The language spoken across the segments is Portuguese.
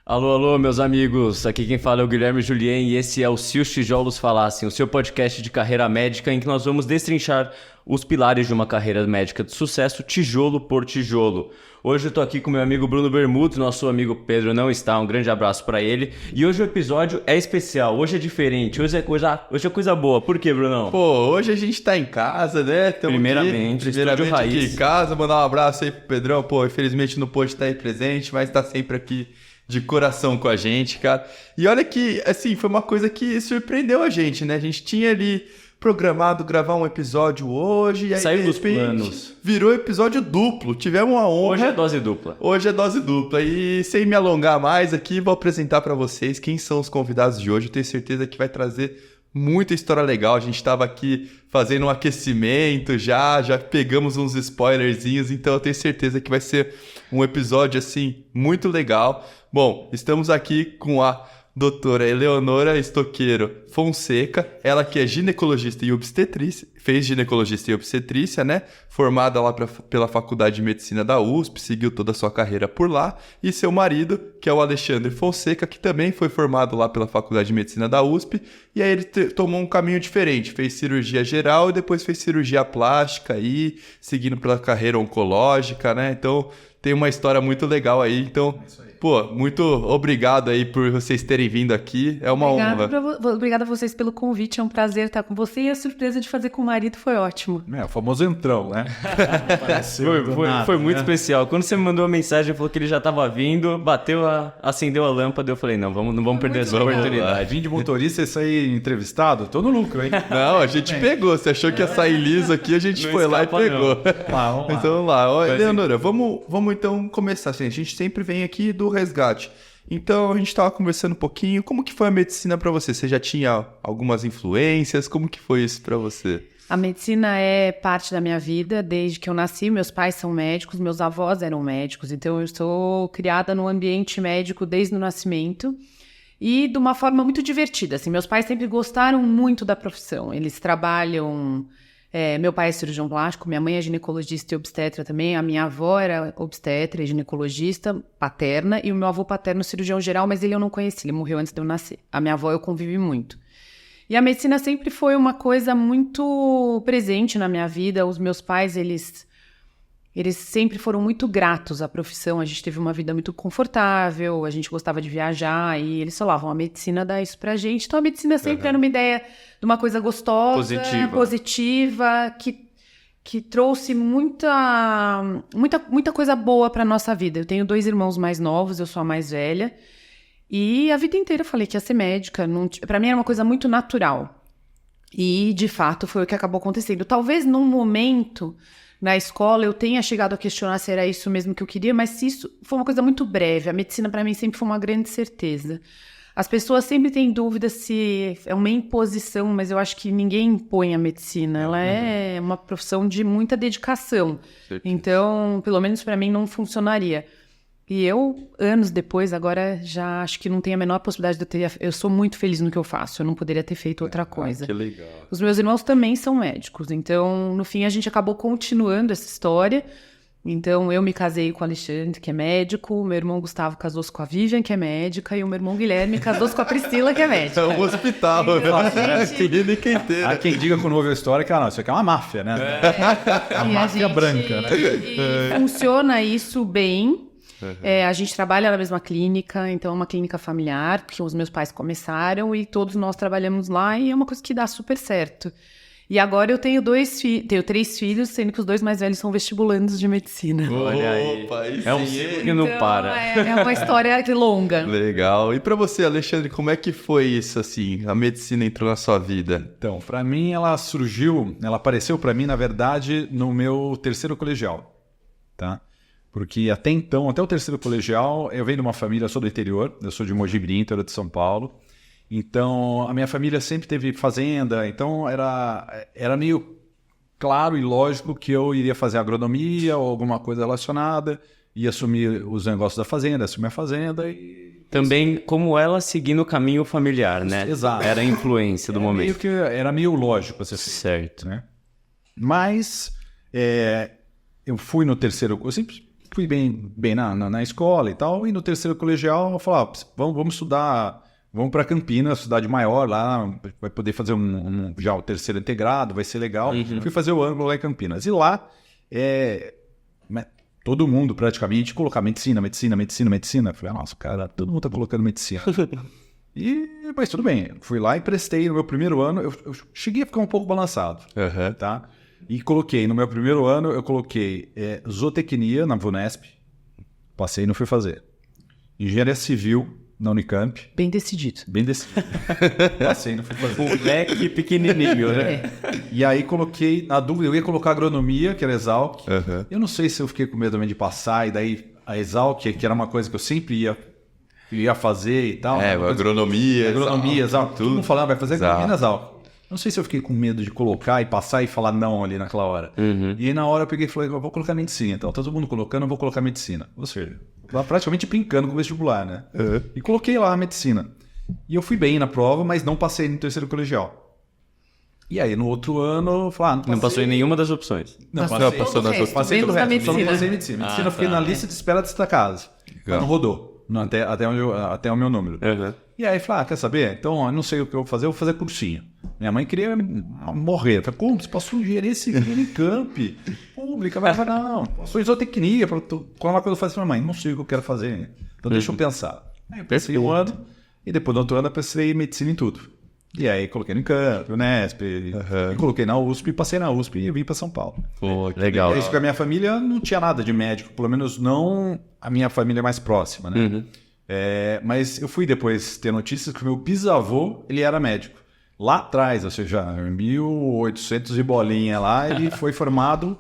Alô, alô, meus amigos. Aqui quem fala é o Guilherme Julien e esse é o Se os Tijolos Falassem, o seu podcast de carreira médica em que nós vamos destrinchar os pilares de uma carreira médica de sucesso, tijolo por tijolo. Hoje eu tô aqui com meu amigo Bruno Bermudes, nosso amigo Pedro não está, um grande abraço pra ele. E hoje o episódio é especial, hoje é diferente, hoje é coisa boa. Por quê, Brunão? Pô, hoje a gente tá em casa, né? Primeiramente aqui raiz. em casa, mandar um abraço aí pro Pedrão. Pô, infelizmente não pôde estar aí presente, mas tá sempre aqui de coração com a gente, cara. E olha que, assim, foi uma coisa que surpreendeu a gente, né? A gente tinha ali programado gravar um episódio hoje, e aí Saiu de dos repente, planos. virou episódio duplo. Tivemos uma honra. Hoje é dose dupla. Hoje é dose dupla. E sem me alongar mais aqui, vou apresentar pra vocês quem são os convidados de hoje. Eu tenho certeza que vai trazer muita história legal. A gente estava aqui fazendo um aquecimento, já pegamos uns spoilerzinhos, então eu tenho certeza que vai ser um episódio assim muito legal. Bom, estamos aqui com a doutora Eleonora Estoqueiro Fonseca, ela que é ginecologista e obstetrícia, fez ginecologista e obstetrícia, né? Formada lá pela Faculdade de Medicina da USP, seguiu toda a sua carreira por lá. E seu marido, que é o Alexandre Fonseca, que também foi formado lá pela Faculdade de Medicina da USP. E aí ele tomou um caminho diferente, fez cirurgia geral e depois fez cirurgia plástica aí, seguindo pela carreira oncológica, né? Então tem uma história muito legal aí, então... Pô, muito obrigado aí por vocês terem vindo aqui, é uma honra. Obrigada a vocês pelo convite, é um prazer estar com você e a surpresa de fazer com o marido foi ótimo. É, o famoso entrão, né? Foi muito especial. Quando você me mandou a mensagem, falou que ele já tava vindo, acendeu a lâmpada, eu falei, não vamos perder essa oportunidade. Vim de motorista e sair entrevistado, tô no lucro, hein? Não, a gente pegou, você achou que ia sair liso aqui, a gente foi lá e pegou. Vamos lá. Então vamos lá. Ó, Leonora, vamos então começar assim, a gente sempre vem aqui do resgate. Então a gente estava conversando um pouquinho, como que foi a medicina para você? Você já tinha algumas influências? Como que foi isso para você? A medicina é parte da minha vida desde que eu nasci. Meus pais são médicos, meus avós eram médicos, então eu sou criada no ambiente médico desde o nascimento e de uma forma muito divertida. Assim, meus pais sempre gostaram muito da profissão. Eles trabalham... meu pai é cirurgião plástico, minha mãe é ginecologista e obstetra também, a minha avó era obstetra e ginecologista paterna e o meu avô paterno cirurgião geral, mas ele eu não conheci, ele morreu antes de eu nascer. A minha avó eu convivi muito. E a medicina sempre foi uma coisa muito presente na minha vida. Os meus pais, eles sempre foram muito gratos à profissão. A gente teve uma vida muito confortável, a gente gostava de viajar e eles falavam, a medicina dá isso pra gente. Então a medicina sempre era uma ideia de uma coisa gostosa, positiva que trouxe muita coisa boa pra nossa vida. Eu tenho 2 irmãos mais novos, eu sou a mais velha. E a vida inteira eu falei que ia ser médica. Pra mim era uma coisa muito natural. E, de fato, foi o que acabou acontecendo. Talvez num momento... Na escola eu tenha chegado a questionar se era isso mesmo que eu queria, mas se isso foi uma coisa muito breve. A medicina para mim sempre foi uma grande certeza. As pessoas sempre têm dúvida se é uma imposição, mas eu acho que ninguém impõe a medicina. Ela é uma profissão de muita dedicação. Então, pelo menos para mim não funcionaria. E eu, anos depois, agora já acho que não tem a menor possibilidade de eu ter... Eu sou muito feliz no que eu faço, eu não poderia ter feito outra coisa. Que legal. Os meus irmãos também são médicos, então, no fim, a gente acabou continuando essa história. Então, eu me casei com o Alexandre, que é médico, o meu irmão Gustavo casou-se com a Vivian, que é médica, e o meu irmão Guilherme casou-se com a Priscila, que é médica. É um hospital, então, a clínica inteira. Há quem diga quando ouve a história que isso aqui é uma máfia, né? A máfia branca, né? E funciona isso bem. A gente trabalha na mesma clínica, então é uma clínica familiar, que os meus pais começaram e todos nós trabalhamos lá e é uma coisa que dá super certo. E agora eu tenho 3 filhos, sendo que os 2 mais velhos são vestibulandos de medicina. Olha aí. Opa, aí É um sim, ciclo que não para. É uma história longa. Legal. E pra você, Alexandre, como é que foi isso, assim? A medicina entrou na sua vida? Então, para mim ela apareceu para mim, na verdade, no meu 3º colegial, tá? Porque até então, até o 3º colegial, eu venho de uma família, eu sou do interior, eu sou de Mogi Mirim, interior de São Paulo. Então, a minha família sempre teve fazenda, então era meio claro e lógico que eu iria fazer agronomia ou alguma coisa relacionada, ia assumir os negócios da fazenda, assumir a fazenda e... Também como ela seguindo o caminho familiar, né? Exato. Era a influência do momento. Era meio lógico você feito, certo. né? Mas eu fui no 3º... Eu sempre fui bem na escola e tal, e no terceiro colegial eu falava, vamos estudar, vamos para Campinas, cidade maior lá, vai poder fazer já o terceiro integrado, vai ser legal. Fui fazer o ângulo lá em Campinas. E lá, todo mundo praticamente colocar medicina. Eu falei, nossa, cara, todo mundo tá colocando medicina. Mas tudo bem, fui lá e prestei no meu primeiro ano, eu cheguei a ficar um pouco balançado, tá? E coloquei, no meu primeiro ano, eu coloquei zootecnia na VUNESP, passei e não fui fazer. Engenharia civil na Unicamp. Bem decidido. Passei e não fui fazer. Moleque pequenininho, né? E aí coloquei, na dúvida, eu ia colocar agronomia, que era Exalc. Eu não sei se eu fiquei com medo também de passar, e daí a Exalc, que era uma coisa que eu sempre ia fazer e tal. Agronomia, Exalc. Todo mundo falava, vai fazer agronomia na Exalc. Não sei se eu fiquei com medo de colocar e passar e falar não ali naquela hora. E aí na hora eu peguei e falei, eu vou colocar medicina. Então, tá todo mundo colocando, eu vou colocar medicina. Ou seja, lá praticamente brincando com o vestibular, né? E coloquei lá a medicina. E eu fui bem na prova, mas não passei no terceiro colegial. E aí no outro ano, eu falei, não passou em nenhuma das opções. Não, passou nas outras. Passei todo o resto, só não passei em medicina. Medicina eu fiquei na tá. lista de espera desta casa. Não rodou, até o meu número. E aí, falei, quer saber? Então, eu não sei o que eu vou fazer cursinho. Minha mãe queria morrer. Eu falei, como? Você passou engenharia civil em Camp, pública? Vai falar, não, passou em zootecnia. Quando uma coisa eu falei, mãe, não sei o que eu quero fazer. Então, deixa eu pensar. Aí eu pensei um ano, e depois do outro ano eu pensei em medicina em tudo. E aí, coloquei no Camp, Unesp, coloquei na USP, passei na USP e vim para São Paulo. Pô, legal. É isso que a minha família não tinha nada de médico, pelo menos não a minha família mais próxima, né? Mas eu fui depois ter notícias que o meu bisavô, ele era médico. Lá atrás, ou seja, em 1800 e bolinha lá, ele foi formado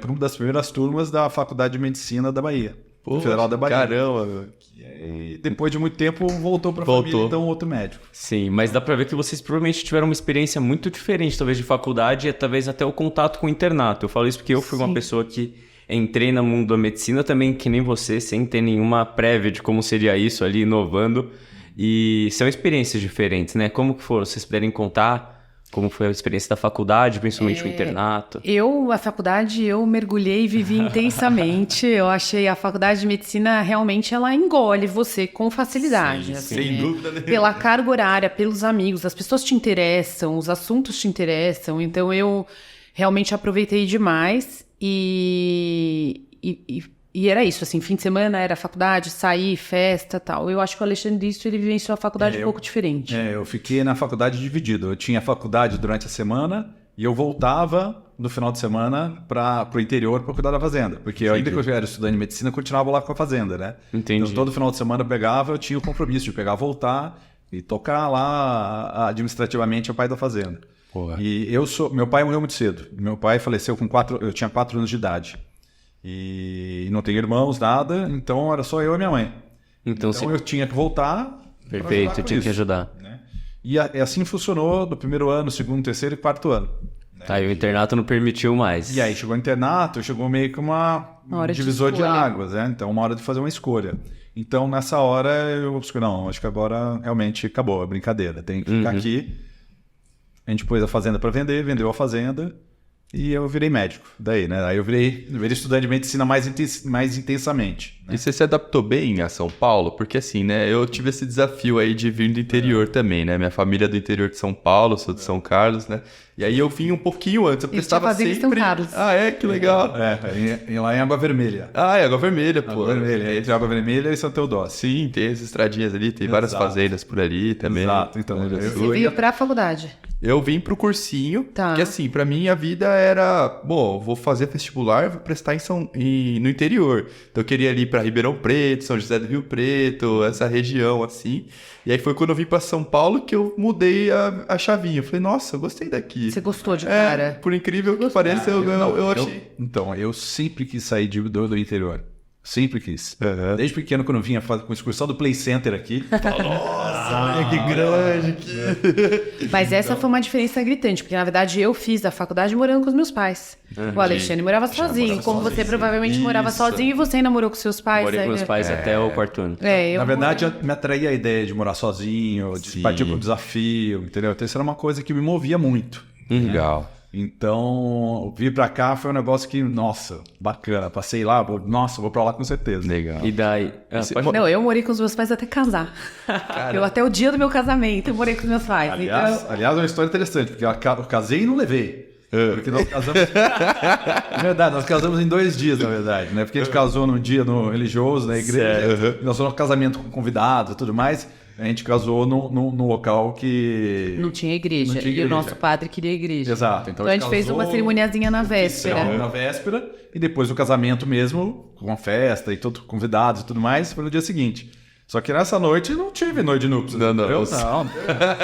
por uma das primeiras turmas da Faculdade de Medicina da Bahia. Federal da Bahia. Caramba, meu. E depois de muito tempo voltou para a família, então outro médico. Sim, mas dá pra ver que vocês provavelmente tiveram uma experiência muito diferente, talvez de faculdade e talvez até o contato com o internato. Eu falo isso porque eu fui uma pessoa que entrei no mundo da medicina também, que nem você, sem ter nenhuma prévia de como seria isso ali, inovando. E são experiências diferentes, né? Como que foram? Vocês puderem contar como foi a experiência da faculdade, principalmente o internato? A faculdade, eu mergulhei e vivi intensamente. Eu achei a faculdade de medicina, realmente, ela engole você com facilidade. Assim, sem dúvida nenhuma. Pela carga horária, pelos amigos, as pessoas te interessam, os assuntos te interessam. Então, eu realmente aproveitei demais e era isso, assim, fim de semana era faculdade, sair, festa e tal. Eu acho que o Alexandre Disto, ele vivenciou a faculdade um pouco diferente. Eu fiquei na faculdade dividido. Eu tinha faculdade durante a semana e eu voltava no final de semana para o interior para cuidar da fazenda. Porque ainda que eu era estudante de medicina, eu continuava lá com a fazenda, né? Entendi. Então todo final de semana eu tinha o compromisso de pegar, voltar e tocar lá administrativamente o pai da fazenda. Porra. E meu pai morreu muito cedo. Meu pai faleceu eu tinha 4 anos de idade. E não tenho irmãos, nada, então era só eu e minha mãe. Então eu tinha que voltar. Perfeito, eu tinha que ajudar. Né? E assim funcionou do primeiro ano, segundo, terceiro e quarto ano. Né? Tá, e o internato não permitiu mais. E aí chegou o internato, chegou meio que um divisor de águas, né? Então uma hora de fazer uma escolha. Então nessa hora eu falei, não, acho que agora realmente acabou a brincadeira, tem que ficar aqui. A gente pôs a fazenda para vender, vendeu a fazenda. E eu virei médico, daí, né? Aí eu virei estudante de medicina mais intensamente. Né? E você se adaptou bem a São Paulo? Porque assim, né? Eu tive esse desafio aí de vir do interior também, né? Minha família é do interior de São Paulo, sou de São Carlos, né? E aí eu vim um pouquinho antes, eu prestava sempre... São Carlos. Ah, que legal. Lá em Água Vermelha. Água Vermelha, pô. Água Vermelha, entre Água Vermelha e São Teodósio. Sim, tem as estradinhas ali, tem várias fazendas por ali também. Exato, então. Você veio pra faculdade? Eu vim pro cursinho, Tá. que assim, pra mim a vida era... Bom, vou fazer vestibular, vou prestar no interior. Então eu queria ir pra Ribeirão Preto, São José do Rio Preto, essa região assim. E aí foi quando eu vim pra São Paulo que eu mudei a chavinha. Eu falei, nossa, eu gostei daqui. Você gostou de cara? Por incrível que pareça, eu achei. Então, eu sempre quis sair do interior. Sempre quis. Desde pequeno, quando eu vinha com excursão do Play Center aqui. Nossa, que grande. Mas essa foi uma diferença gritante, porque na verdade eu fiz a faculdade morando com os meus pais. O Alexandre morava sozinho, como você provavelmente morava sozinho e você ainda morou com seus pais. Morei com meus pais até o quarto ano. Na verdade, me atraía a ideia de morar sozinho, de partir para o desafio, entendeu? Então isso era uma coisa que me movia muito. Legal. Então, vir pra cá foi um negócio que, nossa, bacana. Passei lá, vou pra lá com certeza. Legal. E daí... Não, eu morei com os meus pais até casar. Eu até o dia do meu casamento eu morei com os meus pais. Aliás, é uma história interessante, porque eu casei e não levei. Porque nós casamos... É verdade, nós casamos em 2 dias, na verdade, né? Porque a gente casou num dia no religioso, na igreja. Nós fomos um casamento com convidados e tudo mais. A gente casou num local que... Não tinha igreja. E o nosso padre queria igreja. Exato. Então a gente fez uma cerimoniazinha na véspera. Na véspera. E depois o casamento mesmo, com a festa e todos convidados e tudo mais, foi no dia seguinte. Só que nessa noite não tive noite de núpcias. Não.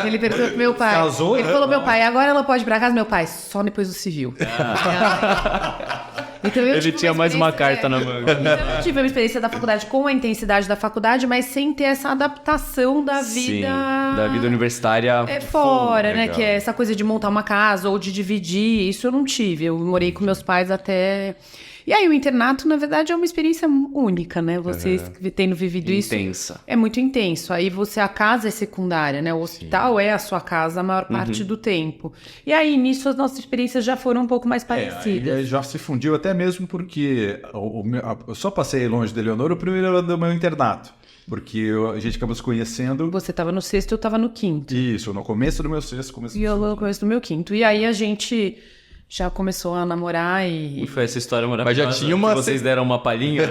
Ele perguntou pro meu pai. Casou, ele falou, meu pai, agora ela pode ir pra casa? Meu pai, só depois do civil. Então, Ele tinha mais uma carta na manga. Então, eu tive uma experiência da faculdade com a intensidade da faculdade, mas sem ter essa adaptação da vida... Sim, da vida universitária. Fora, né? legal. Que é essa coisa de montar uma casa ou de dividir. Isso eu não tive. Eu morei com meus pais até... E aí, o internato, na verdade, é uma experiência única, né? Vocês tendo vivido isso. Intensa. É muito intenso. Aí a casa é secundária, né? O hospital é a sua casa a maior parte do tempo. E aí, nisso, as nossas experiências já foram um pouco mais parecidas. Aí já se fundiu até mesmo porque eu só passei longe da Eleonora o primeiro ano do meu internato. Porque a gente acabou se conhecendo... Você estava no sexto, eu estava no quinto. Isso, no começo do meu sexto. E eu no começo do meu quinto. E aí, a gente... já começou a namorar e... Foi essa história maravilhosa. Mas já tinha uma... que vocês deram uma palhinha.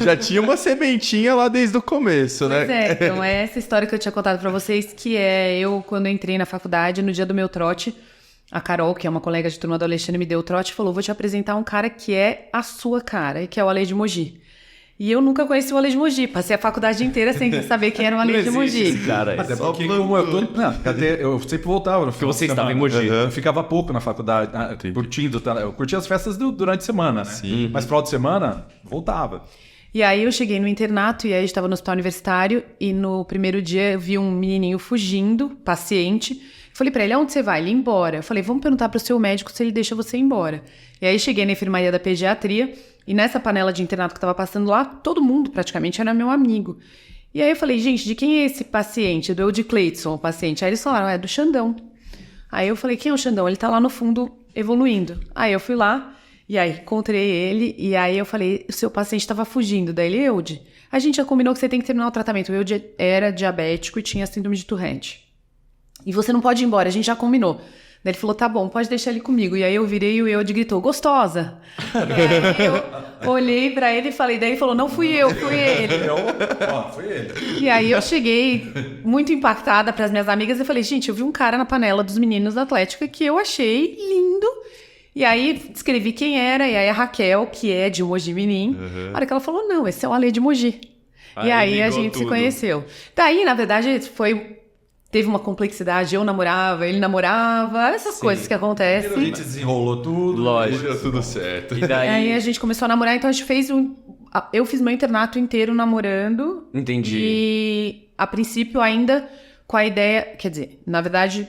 Já tinha uma sementinha lá desde o começo, né? Pois é, então é essa história que eu tinha contado pra vocês, que é eu, quando eu entrei na faculdade, no dia do meu trote, a Carol, que é uma colega de turma do Alexandre, me deu o trote e falou, vou te apresentar um cara que é a sua cara, que é o Ale de Mogi. E eu nunca conheci o Ale de Mogi, passei a faculdade inteira sem saber quem era o Ale de Mogi. Esse cara. Até porque como eu tô... Não, eu sempre voltava. Porque você estava em Mogi. Eu ficava pouco na faculdade, curtindo. Eu curtia as festas durante a semana, né? Sim. Mas final de semana, voltava. E aí eu cheguei no internato e aí eu estava no hospital universitário e no primeiro dia eu vi um menininho fugindo, paciente. Falei pra ele, aonde você vai? Ele ia embora. Eu falei, vamos perguntar pro seu médico se ele deixa você ir embora. E aí cheguei na enfermaria da pediatria e nessa panela de internato que eu tava passando lá, todo mundo praticamente era meu amigo. E aí eu falei, gente, de quem é esse paciente? Do Eudy Cleidson, o paciente. Aí eles falaram, é do Xandão. Aí eu falei, quem é o Xandão? Ele tá lá no fundo evoluindo. Aí eu fui lá e aí encontrei ele e aí eu falei, o seu paciente tava fugindo. Daí ele, Eudy, a gente já combinou que você tem que terminar o tratamento. O Eudy era diabético e tinha síndrome de Tourette. E você não pode ir embora, a gente já combinou. Daí ele falou, tá bom, pode deixar ele comigo. E aí eu virei e o Eudy gritou, gostosa. E aí eu olhei pra ele e falei, daí ele falou, não fui eu, fui ele. Foi ele. E aí eu cheguei muito impactada pras minhas amigas e falei, gente, eu vi um cara na panela dos meninos da Atlética que eu achei lindo. E aí descrevi quem era, e aí a Raquel, que é de Mogi Mirim, a hora que ela falou, não, esse é o Ale de Mogi. E aí a gente se conheceu. Daí, na verdade, teve uma complexidade, eu namorava, ele namorava, essas coisas que acontecem. A gente desenrolou tudo. Lógico. Deu tudo certo. E daí... Aí a gente começou a namorar, então a gente fez eu fiz meu internato inteiro namorando. Entendi. E a princípio ainda com a ideia, quer dizer, na verdade,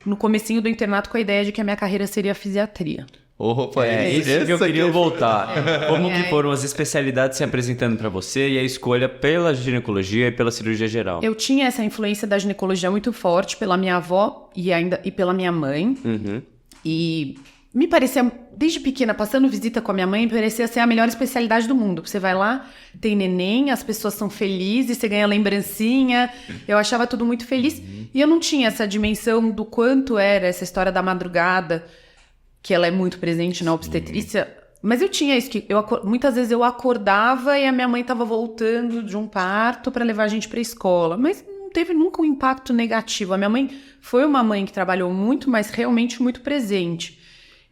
no comecinho do internato com a ideia de que a minha carreira seria a fisiatria. Opa, Isso que eu queria voltar. Como que É. foram as especialidades se apresentando pra você e a escolha pela ginecologia e pela cirurgia geral? Eu tinha essa influência da ginecologia muito forte pela minha avó e pela minha mãe. Uhum. E me parecia, desde pequena, passando visita com a minha mãe, parecia ser a melhor especialidade do mundo. Você vai lá, tem neném, as pessoas são felizes, você ganha lembrancinha. Eu achava tudo muito feliz. E eu não tinha essa dimensão do quanto era essa história da madrugada, que ela é muito presente na obstetrícia. Mas eu tinha isso, que muitas vezes eu acordava e a minha mãe estava voltando de um parto para levar a gente para a escola. Mas não teve nunca um impacto negativo. A minha mãe foi uma mãe que trabalhou muito, mas realmente muito presente.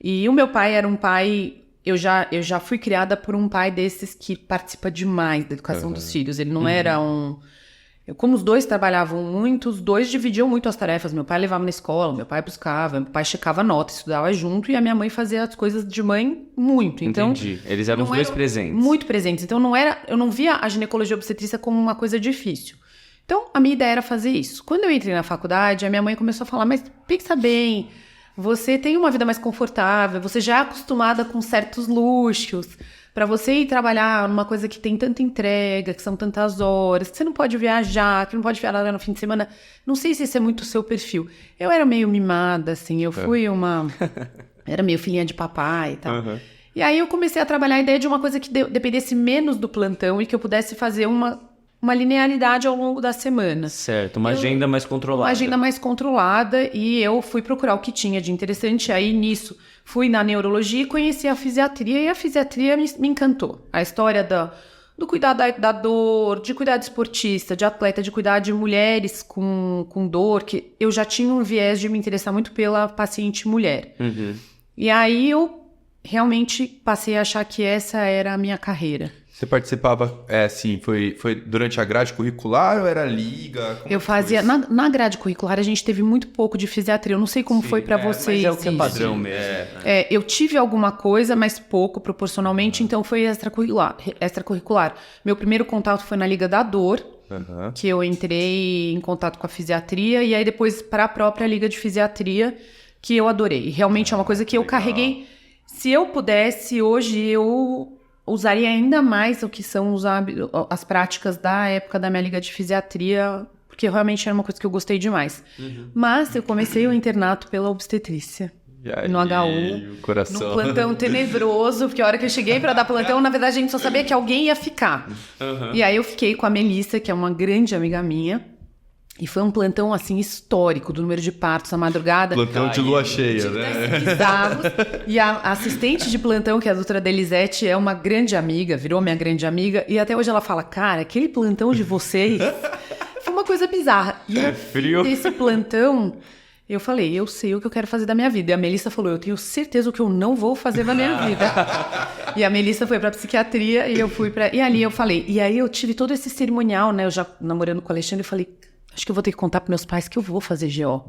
E o meu pai era um pai... Eu já fui criada por um pai desses que participa demais da educação dos filhos. Ele não era um... Como os dois trabalhavam muito, os dois dividiam muito as tarefas. Meu pai levava na escola, meu pai buscava, meu pai checava nota, estudava junto, e a minha mãe fazia as coisas de mãe muito. Então, Entendi. Eles eram os não dois eram presentes. Muito presentes. Então, eu não via a ginecologia obstetrícia como uma coisa difícil. Então, a minha ideia era fazer isso. Quando eu entrei na faculdade, a minha mãe começou a falar, mas pensa bem, você tem uma vida mais confortável, você já é acostumada com certos luxos, Para você ir trabalhar numa coisa que tem tanta entrega, que são tantas horas, que você não pode viajar, que não pode viajar no fim de semana, não sei se esse é muito o seu perfil. Eu era meio mimada, assim, eu fui era meio filhinha de papai e tal. Uhum. E aí eu comecei a trabalhar a ideia de uma coisa que dependesse menos do plantão e que eu pudesse fazer uma linearidade ao longo da semana. Certo, uma agenda mais controlada. Uma agenda mais controlada, e eu fui procurar o que tinha de interessante. Aí, nisso, fui na neurologia e conheci a fisiatria, e a fisiatria me encantou. A história do cuidar da dor, de cuidar de esportista, de atleta, de cuidar de mulheres com dor, que eu já tinha um viés de me interessar muito pela paciente mulher. Uhum. E aí, eu realmente passei a achar que essa era a minha carreira. Você participava, assim, foi durante a grade curricular ou era liga? Como Eu fazia... Na grade curricular, a gente teve muito pouco de fisiatria. Eu não sei como foi para vocês. Mas é o que é isso. padrão mesmo. Eu tive alguma coisa, mas pouco, proporcionalmente. Então, foi extracurricular. Meu primeiro contato foi na Liga da Dor, que eu entrei em contato com a fisiatria. E aí, depois, para a própria Liga de Fisiatria, que eu adorei. Realmente é uma coisa que eu carreguei. Se eu pudesse, hoje eu usaria ainda mais o que são as práticas da época da minha liga de fisiatria, porque realmente era uma coisa que eu gostei demais. Mas eu comecei o internato pela obstetrícia. No HU, coração. num plantão tenebroso, porque a hora que eu cheguei para dar plantão, na verdade a gente só sabia que alguém ia ficar. E aí eu fiquei com a Melissa, que é uma grande amiga minha. E foi um plantão, assim, histórico, do número de partos à madrugada. Plantão de lua cheia, né? Bizarros. E a assistente de plantão, que é a doutora Delisete, é uma grande amiga, virou minha grande amiga. E até hoje ela fala, cara, aquele plantão de vocês foi uma coisa bizarra. E frio. Desse plantão, eu falei, eu sei o que eu quero fazer da minha vida. E a Melissa falou, eu tenho certeza o que eu não vou fazer da minha vida. E a Melissa foi pra psiquiatria e eu fui pra... E ali eu falei, e aí eu tive todo esse cerimonial, né? Eu já namorando com o Alexandre, eu falei... Acho que eu vou ter que contar para meus pais que eu vou fazer GO.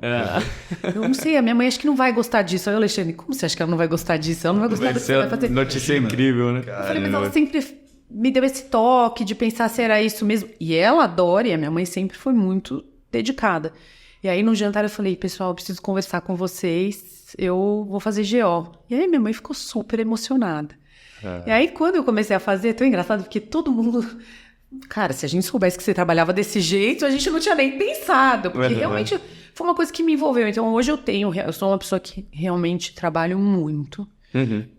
Eu não sei, a minha mãe acho que não vai gostar disso. Aí o Alexandre, como você acha que ela não vai gostar disso? Ela não vai gostar do que você vai fazer. Notícia incrível, né? Eu falei, mas ela sempre me deu esse toque de pensar se era isso mesmo. E ela adora, e a minha mãe sempre foi muito dedicada. E aí no jantar eu falei, pessoal, eu preciso conversar com vocês, eu vou fazer GO. E aí minha mãe ficou super emocionada. E aí quando eu comecei a fazer, é tão engraçado, porque todo mundo... Cara, se a gente soubesse que você trabalhava desse jeito, a gente não tinha nem pensado. Porque realmente foi uma coisa que me envolveu. Então hoje eu sou uma pessoa que realmente trabalho muito.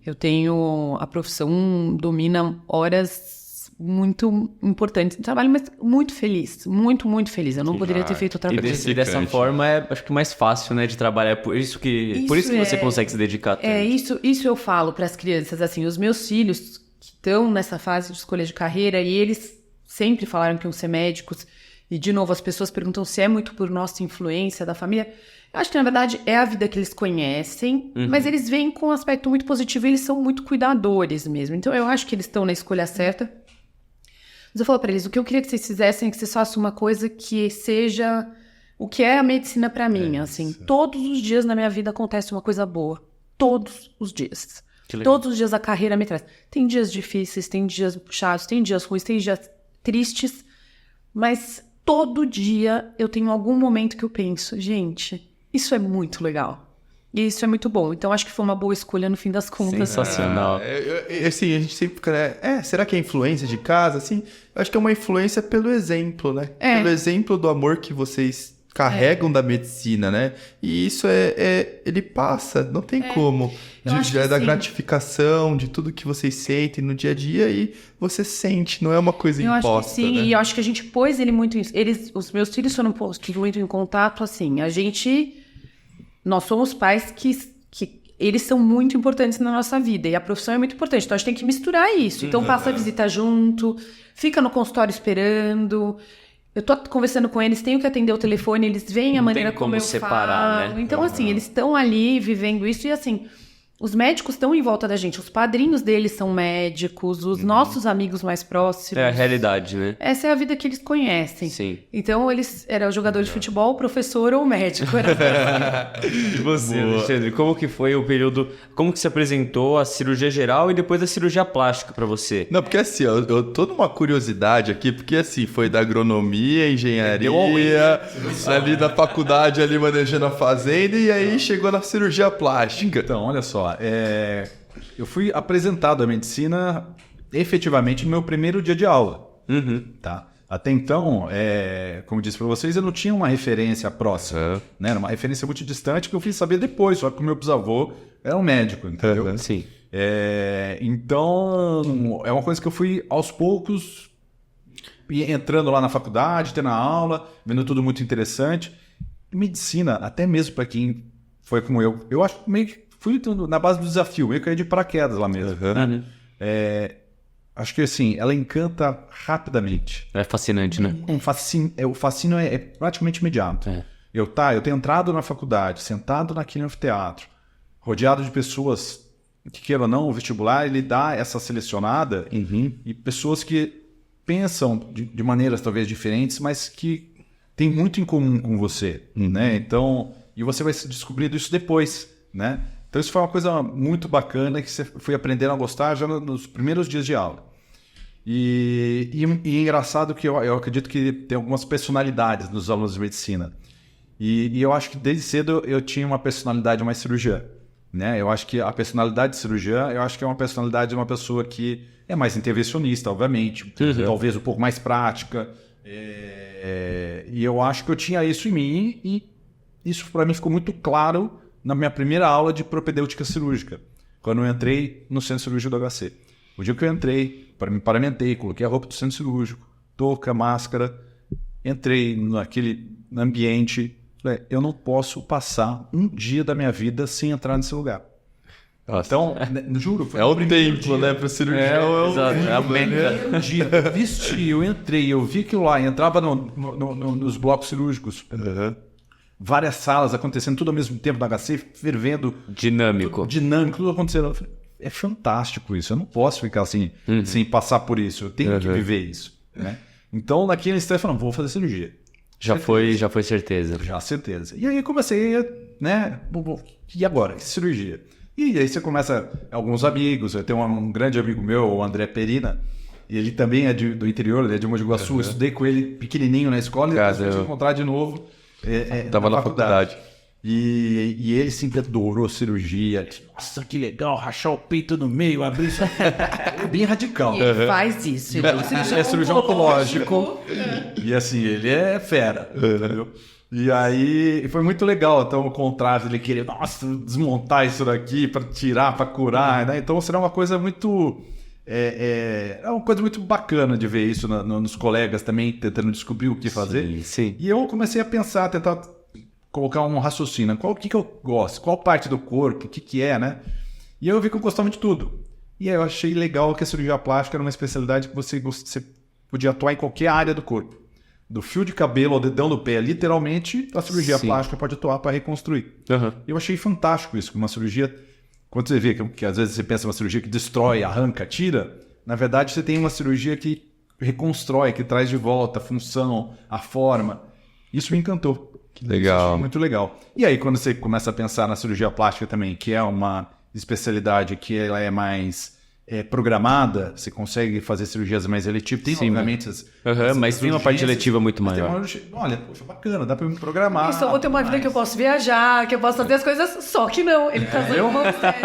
Eu tenho... A profissão domina horas muito importantes. Trabalho, mas muito feliz. Muito, muito feliz. Eu não poderia ter feito outra coisa. E dessa forma é, acho que, mais fácil, né, de trabalhar. Por isso que você consegue se dedicar tanto. Isso eu falo para as crianças. Assim, os meus filhos que estão nessa fase de escolha de carreira, e eles... sempre falaram que iam ser médicos, e de novo as pessoas perguntam se é muito por nossa influência da família. Eu acho que na verdade é a vida que eles conhecem, mas eles vêm com um aspecto muito positivo e eles são muito cuidadores mesmo. Então eu acho que eles estão na escolha certa. Mas eu falo para eles, o que eu queria que vocês fizessem é que vocês façam uma coisa que seja o que é a medicina para mim. Assim, todos os dias na minha vida acontece uma coisa boa. Todos os dias. Todos os dias a carreira me traz. Tem dias difíceis, tem dias puxados, tem dias ruins, tem dias tristes, mas todo dia eu tenho algum momento que eu penso, gente, isso é muito legal. E isso é muito bom. Então, acho que foi uma boa escolha no fim das contas. Sensacional. Assim, a gente sempre fica, né? Será que é influência de casa? Assim, eu acho que é uma influência pelo exemplo, né? Pelo exemplo do amor que vocês carregam da medicina, né? E isso ele passa, não tem como. Da gratificação, de tudo que vocês sentem no dia a dia, e você sente, não é uma coisa imposta. Eu acho que sim, né? E eu acho que a gente pôs ele muito... Os meus filhos foram postos muito em contato, assim, nós somos pais que eles são muito importantes na nossa vida, e a profissão é muito importante, então a gente tem que misturar isso. Então passa a visita junto, fica no consultório esperando... Eu tô conversando com eles, tenho que atender o telefone, eles veem a maneira como eu separar, falo. né? Então, assim, eles estão ali vivendo isso. E, assim, os médicos estão em volta da gente. Os padrinhos deles são médicos, os nossos amigos mais próximos. É a realidade, né? Essa é a vida que eles conhecem. Sim. Então, eles eram jogador de futebol, professor ou médico. E você, Alexandre, como que foi o período... Como que se apresentou a cirurgia geral e depois a cirurgia plástica pra você? Não, porque assim, eu tô numa curiosidade aqui, porque assim, foi da agronomia, engenharia, ali da faculdade ali manejando a fazenda, e aí chegou na cirurgia plástica. Então, olha só, eu fui apresentado à medicina efetivamente no meu primeiro dia de aula. Tá? Até então, como eu disse para vocês, eu não tinha uma referência próxima. Né? Era uma referência muito distante que eu fui saber depois, só que o meu bisavô era um médico, entendeu? Sim. Então, é uma coisa que eu fui aos poucos entrando lá na faculdade, tendo a aula, vendo tudo muito interessante. Medicina, até mesmo para quem foi como eu acho que meio que fui na base do desafio, meio que eu ia de paraquedas lá mesmo. Acho que assim, ela encanta rapidamente. É fascinante, né? O fascínio é praticamente imediato. Eu tenho entrado na faculdade, sentado naquele anfiteatro, rodeado de pessoas que, queiram ou não, o vestibular ele dá essa selecionada e pessoas que pensam de maneiras talvez diferentes, mas que têm muito em comum com você, né? Então, e você vai descobrindo isso depois, né? Então isso foi uma coisa muito bacana que você foi aprendendo a gostar já nos primeiros dias de aula. E engraçado que eu acredito que tem algumas personalidades nos alunos de medicina. E eu acho que desde cedo eu tinha uma personalidade mais cirurgiã. Né? Eu acho que a personalidade de cirurgiã, eu acho que é uma personalidade de uma pessoa que é mais intervencionista, obviamente, talvez um pouco mais prática. E eu acho que eu tinha isso em mim e isso para mim ficou muito claro na minha primeira aula de propedêutica cirúrgica, quando eu entrei no centro cirúrgico do HC. O dia que eu entrei, me paramentei, coloquei a roupa do centro cirúrgico, touca, máscara, entrei naquele ambiente, falei, eu não posso passar um dia da minha vida sem entrar nesse lugar. Nossa. Então, juro, foi o templo, né, para cirurgião. Exato, é a meca. Um dia, eu entrei, eu vi aquilo lá, entrava nos blocos cirúrgicos, várias salas acontecendo tudo ao mesmo tempo na HC, fervendo. Dinâmico, tudo acontecendo. Eu falei, é fantástico isso, eu não posso ficar assim, sem passar por isso, eu tenho que viver isso. Né? Então, naquele instante, eu falei, vou fazer cirurgia. Já foi certeza. Já, certeza. E aí comecei, né, e agora? Cirurgia. E aí você começa, alguns amigos, eu tenho um grande amigo meu, o André Perina, e ele também é do interior, ele é de Mogi Guaçu, eu estudei com ele pequenininho na escola, e depois fui te encontrar de novo Tava na faculdade. E ele sempre adorou cirurgia. Nossa, que legal, rachar o peito no meio, abrir isso. É bem radical. E ele faz isso. Ele É cirurgião oncológico. E assim, ele é fera. Entendeu? E aí, foi muito legal. Então, o contraste, ele queria, desmontar isso daqui para tirar, para curar. Né? Então, será uma coisa muito... É uma coisa muito bacana de ver isso nos colegas também, tentando descobrir o que fazer. Sim. E eu comecei a pensar, tentar colocar um raciocínio. O que eu gosto? Qual parte do corpo? O que é, né? E eu vi que eu gostava de tudo. E aí eu achei legal que a cirurgia plástica era uma especialidade que você podia atuar em qualquer área do corpo. Do fio de cabelo ao dedão do pé. Literalmente, a cirurgia plástica pode atuar para reconstruir. Eu achei fantástico isso, que uma cirurgia... Quando você vê que às vezes você pensa uma cirurgia que destrói, arranca, tira, na verdade você tem uma cirurgia que reconstrói, que traz de volta a função, a forma. Isso me encantou. Que legal. Muito legal. E aí quando você começa a pensar na cirurgia plástica também, que é uma especialidade que ela é mais programada, você consegue fazer cirurgias mais eletivas. Tem, obviamente, mas tem uma parte eletiva muito maior. Olha, poxa, bacana, dá pra me programar. Eu só vou ter uma vida que eu posso viajar, que eu posso fazer as coisas, só que não. Ele casou com uma sério.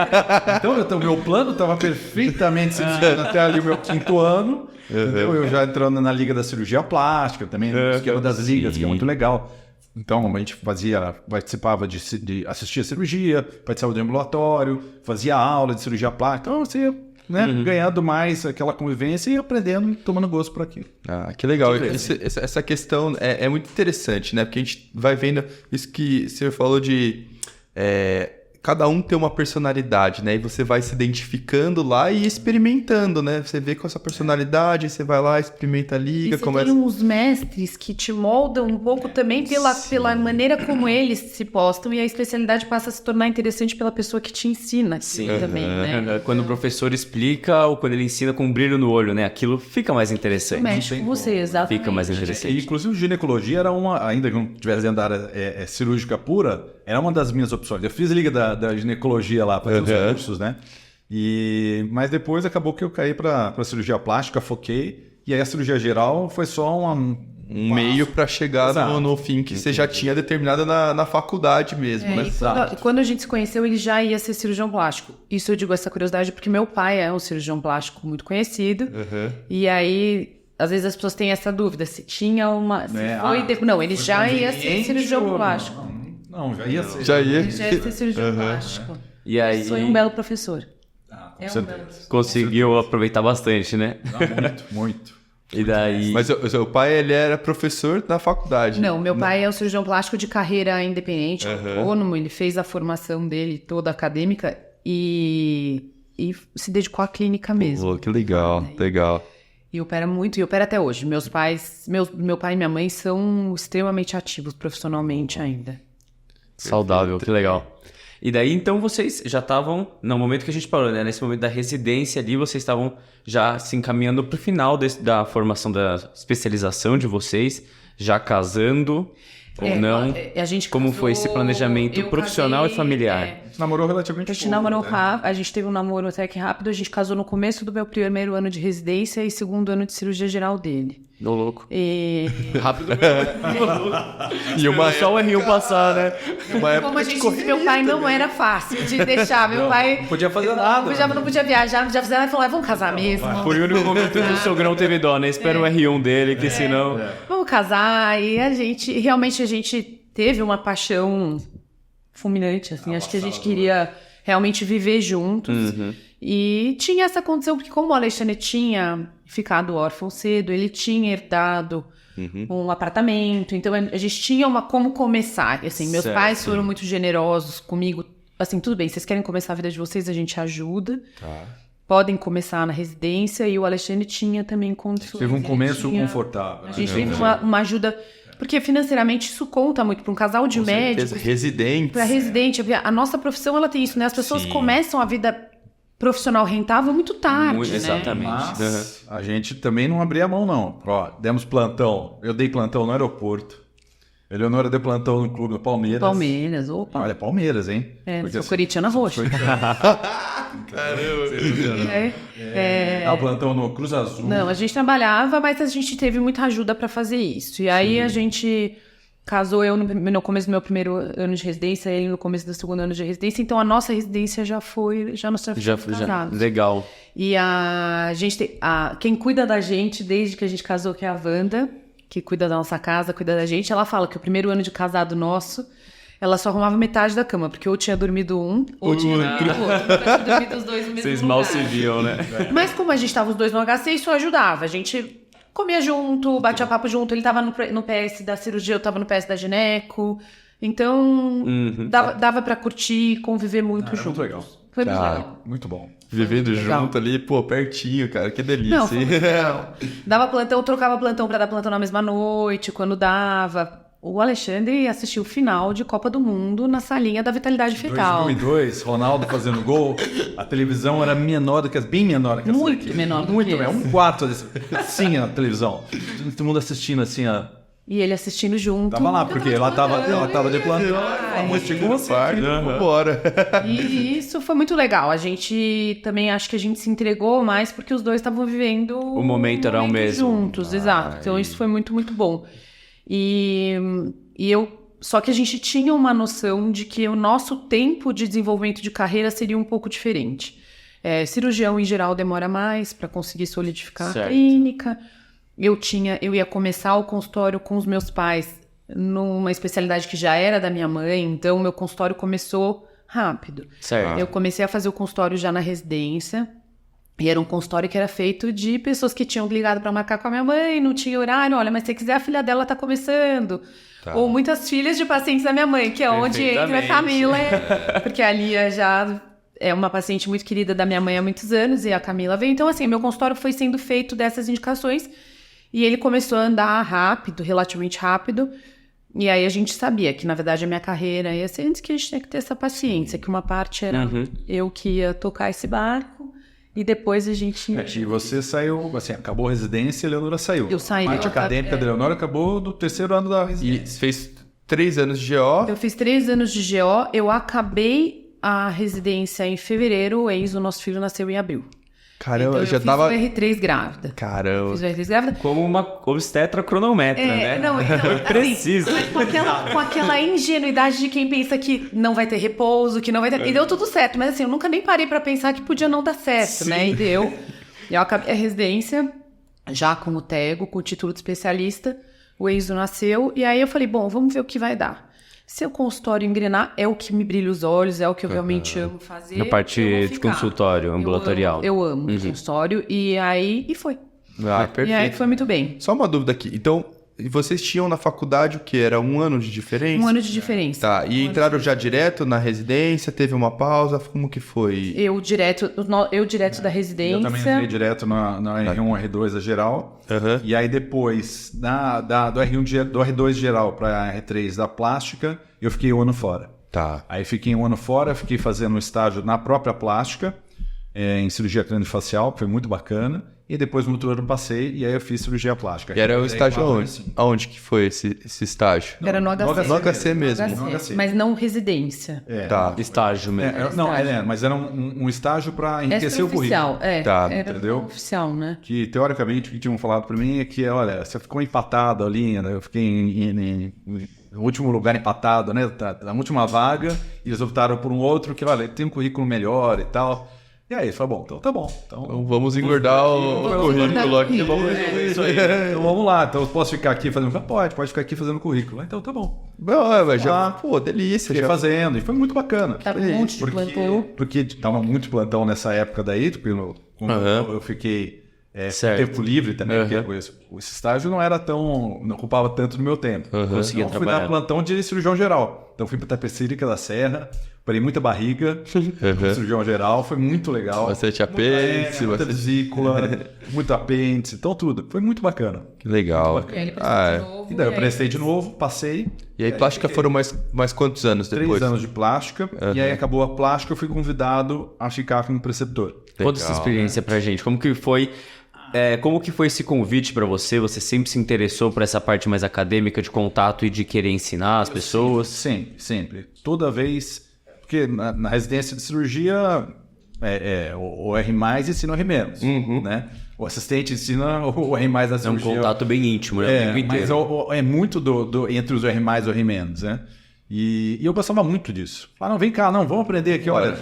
Então, meu plano estava perfeitamente seguindo até ali o meu 5º ano. Eu já entrando na Liga da Cirurgia Plástica também, que é uma das ligas, que é muito legal. Então, a gente participava de assistir a cirurgia, participava do ambulatório, fazia aula de cirurgia plástica. Então, você ganhando mais aquela convivência e aprendendo e tomando gosto por aquilo. Ah, que legal. Essa questão é muito interessante, né? Porque a gente vai vendo isso que você falou de... cada um tem uma personalidade, né? E você vai se identificando lá e experimentando, né? Você vê com essa personalidade, você vai lá, experimenta a liga, e você tem uns mestres que te moldam um pouco também pela maneira como eles se postam, e a especialidade passa a se tornar interessante pela pessoa que te ensina também, né? Quando o professor explica ou quando ele ensina com um brilho no olho, né? Aquilo fica mais interessante. Mexe com você, exatamente. Fica mais interessante. E, inclusive, ginecologia era ainda que não tivesse dentro da área cirúrgica pura, era uma das minhas opções. Eu fiz a liga da ginecologia lá para os cursos, né? Mas depois acabou que eu caí para cirurgia plástica, foquei, e aí a cirurgia geral foi só um meio para chegar Exato. no fim que você já tinha determinado na faculdade mesmo, né? E quando a gente se conheceu, ele já ia ser cirurgião plástico. Isso eu digo essa curiosidade porque meu pai é um cirurgião plástico muito conhecido. E aí, às vezes as pessoas têm essa dúvida, se tinha uma... Não, ele já ia ser cirurgião plástico. Não, já ia ser. Já ia. Ele já ia ser cirurgião plástico. E aí Foi um belo professor. Com certeza. conseguiu aproveitar bastante, né? Muito, muito. E daí... Mas o seu pai, ele era professor na faculdade. Não, meu pai é um cirurgião plástico de carreira independente, autônomo, ele fez a formação dele toda acadêmica e se dedicou à clínica mesmo. Pô, que legal, legal. E opera muito, e opera até hoje. Meu pai e minha mãe são extremamente ativos profissionalmente ainda. Saudável, que legal. E daí, então, vocês já estavam, no momento que a gente parou, né? Nesse momento da residência ali, vocês estavam já se encaminhando para o final da formação da especialização de vocês, já casando ou não? A gente Como casou, foi esse planejamento eu profissional casei, e familiar? Namorou relativamente A gente pouco, namorou né? rápido, a gente teve um namoro até que rápido, a gente casou no começo do meu primeiro ano de residência e segundo ano de cirurgia geral dele. Ô, louco. E... Rápido. E uma Só o R1 passar, né? Como a gente disse, meu pai não era fácil de deixar. Meu pai Não podia fazer nada. não podia viajar, não podia fazer nada. Ele falou, vamos casar mesmo. Por único momento que o sogrão teve dó, né? Espera o R1 dele, que senão... Vamos casar. E realmente a gente teve uma paixão fulminante, assim. Acho que a gente queria realmente viver juntos. E tinha essa condição, porque como o Alexandre tinha ficado órfão cedo, ele tinha herdado um apartamento, então a gente tinha como começar. Assim, meus pais foram muito generosos comigo. Assim, tudo bem, vocês querem começar a vida de vocês, a gente ajuda. Podem começar na residência, e o Alexandre tinha também condições. Teve um ele começo tinha- confortável. A gente teve uma ajuda, porque financeiramente isso conta muito para um casal de médicos. Residentes. Para residente, a nossa profissão ela tem isso, né? As pessoas começam a vida profissional rentável muito tarde, Muito, né? exatamente. Mas a gente também não abria a mão, não. Ó, demos plantão. Eu dei plantão no aeroporto. Eleonora deu plantão no clube do Palmeiras. Palmeiras, opa. Olha, Palmeiras, hein? Sou corintiana roxa. Caramba. Plantão no Cruz Azul. Não, a gente trabalhava, mas a gente teve muita ajuda para fazer isso. E aí a gente casou, eu no começo do meu primeiro ano de residência, ele no começo do segundo ano de residência. Então a nossa residência já nós Já, casados. legal. E a gente tem, quem cuida da gente desde que a gente casou, que é a Wanda, que cuida da nossa casa, cuida da gente, ela fala que o primeiro ano de casado nosso, ela só arrumava metade da cama, porque ou tinha dormido um, ou tinha dormido o outro. Nunca tinha dormido os dois no mesmo Vocês lugar. mal se viam, né? Mas como a gente tava os dois no HC, isso ajudava. A gente comia junto, batia papo junto. Ele tava no PS da cirurgia, eu tava no PS da gineco. Então, dava pra curtir, conviver muito Era junto. muito legal. Foi muito legal. Muito bom. Vivendo Legal. junto ali, pô, pertinho, cara. Que delícia. Não, foi muito legal. Dava plantão, trocava plantão pra dar plantão na mesma noite, quando dava. O Alexandre assistiu o final de Copa do Mundo na salinha da Vitalidade Fetal. 2002, Ronaldo fazendo gol. A televisão era menor do que bem menor que essa Muito daqui. menor do Muito que menor. esse. Um quarto desse. Assim a televisão. Todo mundo assistindo assim, ó. E ele assistindo junto. Tava lá, porque ela tava de plantão. Chegou uma parte, vambora. E isso foi muito legal. A gente também acho que a gente se entregou mais porque os dois estavam vivendo O momento era o mesmo. juntos, exato. Então isso foi muito, muito bom. E só que a gente tinha uma noção de que o nosso tempo de desenvolvimento de carreira seria um pouco diferente. Cirurgião, em geral, demora mais para conseguir solidificar Certo. a clínica. Eu ia começar o consultório com os meus pais numa especialidade que já era da minha mãe, então meu consultório começou rápido. Certo. Eu comecei a fazer o consultório já na residência, e era um consultório que era feito de pessoas que tinham ligado para marcar com a minha mãe, não tinha horário, olha, mas se você quiser, a filha dela tá começando. Ou muitas filhas de pacientes da minha mãe, que é onde entra a Camila, porque a Lia já é uma paciente muito querida da minha mãe há muitos anos, e a Camila veio. Então, assim, meu consultório foi sendo feito dessas indicações, e ele começou a andar rápido, relativamente rápido, e aí a gente sabia que, na verdade, a minha carreira ia ser antes, que a gente tinha que ter essa paciência, que uma parte era eu que ia tocar esse barco, e depois a gente... E você saiu, assim, acabou a residência e a Eleonora saiu. Eu saí. A parte acadêmica da Eleonora acabou no terceiro ano da E residência. fez 3 anos de GO. Eu fiz 3 anos de GO, eu acabei a residência em fevereiro, o nosso filho nasceu em abril. Caramba, Então, eu já fiz tava... o R3 grávida. Caramba. Fiz o R3 grávida. Como uma obstetra cronometra, né? Não, então, Foi preciso. Assim, mas com aquela ingenuidade de quem pensa que não vai ter repouso, que não vai ter... E deu tudo certo, mas assim, eu nunca nem parei pra pensar que podia não dar certo, né? E deu. Eu acabei a residência, já com o TEGO, com o título de especialista, o Enzo nasceu, e aí eu falei, bom, vamos ver o que vai dar. Se o consultório engrenar, é o que me brilha os olhos, é o que eu realmente amo fazer. Na parte eu vou de ficar. consultório ambulatorial. Eu amo consultório, e aí foi. Ah, E aí perfeito. foi muito bem. Só uma dúvida aqui. Então, e vocês tinham na faculdade o quê? Era 1 ano de diferença? 1 ano de diferença. Tá, e entraram já direto na residência? Teve uma pausa? Como que foi? Eu direto da residência. Eu também entrei direto na R1, R2 a geral. Aham. E aí depois, do R1, do R2 geral para R3 da plástica, eu fiquei 1 ano fora. Tá. Aí fiquei 1 ano fora, fiquei fazendo um estágio na própria plástica, em cirurgia craniofacial, foi muito bacana. E depois no outro ano passei, e aí eu fiz cirurgia plástica. E era o Aí, estágio 4 aonde? anos, sim. Aonde que foi esse estágio? Era no HC. No HC mesmo. No No HC. Mas não residência. Tá. Estágio mesmo. Mas era um estágio para enriquecer o currículo. Extra-oficial, Tá, era entendeu? oficial, né? Que, teoricamente, o que tinham falado para mim é que, olha, você ficou empatado ali, né? Eu fiquei no último lugar empatado, né? Na última vaga, e eles optaram por um outro que, olha, tem um currículo melhor e tal. E aí, foi bom, então tá bom. Então vamos engordar o currículo aqui. Isso aí. Então vamos lá. Então eu posso ficar aqui fazendo... Pode ficar aqui fazendo currículo. Então tá bom. Mas já, pô, delícia. Fiquei Já. fazendo, e foi muito bacana. Tava um monte de plantão. Porque tava muito plantão nessa época daí, porque eu fiquei Certo. tempo livre também, porque esse estágio não ocupava tanto do meu tempo. Conseguia Então, fui trabalhar. dar plantão de cirurgião geral. Então fui para Tapecerica da Serra, parei muita barriga, cirurgião geral, foi muito legal. Bastante apêndice, muita bastante- vesícula, muito apêndice, então tudo. Foi muito bacana. Que legal. Ele prestou Ah, de novo. E daí eu aí- prestei de novo, passei, E aí, plástica foram mais quantos anos 3 depois? anos de plástica, e aí acabou a plástica, eu fui convidado a ficar como preceptor. Conta essa experiência pra gente. Como que foi esse convite pra você? Você sempre se interessou por essa parte mais acadêmica de contato e de querer ensinar as pessoas? Sempre. Toda vez. Porque na residência de cirurgia, o R+, ensina o R-, né? O assistente ensina o R+ da É um cirurgia. contato bem íntimo, né? O tempo Mas inteiro. é muito entre os R+, e o R-, né? E eu gostava muito disso. Não, vem cá, vamos aprender aqui, olha.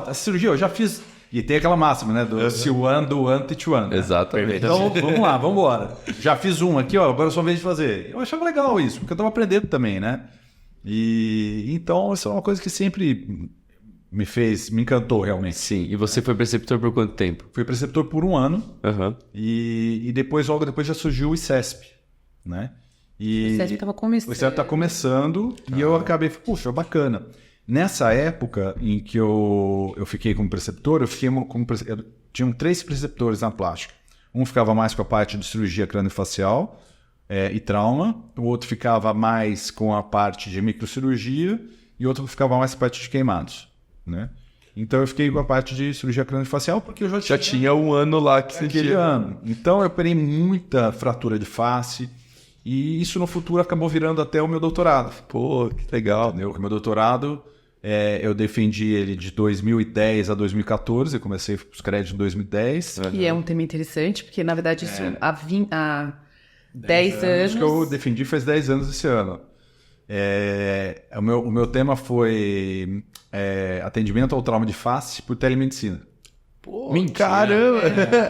A cirurgia eu já fiz... E tem aquela máxima, né? Do see one, do one, teach one. Né? Exatamente. Então, vamos lá, vamos embora. Já fiz um aqui, agora é sua vez de fazer. Eu achava legal isso, porque eu estava aprendendo também, né? E então, isso é uma coisa que sempre me encantou realmente. Sim. E você foi preceptor por quanto tempo? Fui preceptor por 1 ano Aham. e logo depois já surgiu o ICESP, né? O ICESP estava começando. O ICESP está começando e eu acabei, puxa, bacana. Nessa época em que eu fiquei como preceptor, tinham 3 preceptores na plástica. Um ficava mais com a parte de cirurgia craniofacial e trauma, o outro ficava mais com a parte de microcirurgia e o outro ficava mais com a parte de queimados, né? Então eu fiquei com a parte de cirurgia craniofacial porque eu Já tinha 1 ano lá que você aquele tinha. ano. Então eu operei muita fratura de face e isso no futuro acabou virando até o meu doutorado. Pô, que legal. Entendeu? O meu doutorado, eu defendi ele de 2010 a 2014, eu comecei os créditos em 2010. E é um tema interessante, porque na verdade isso há 10 anos. Acho que eu defendi faz 10 anos esse ano. O meu tema foi atendimento ao trauma de face por telemedicina. Pô, caramba.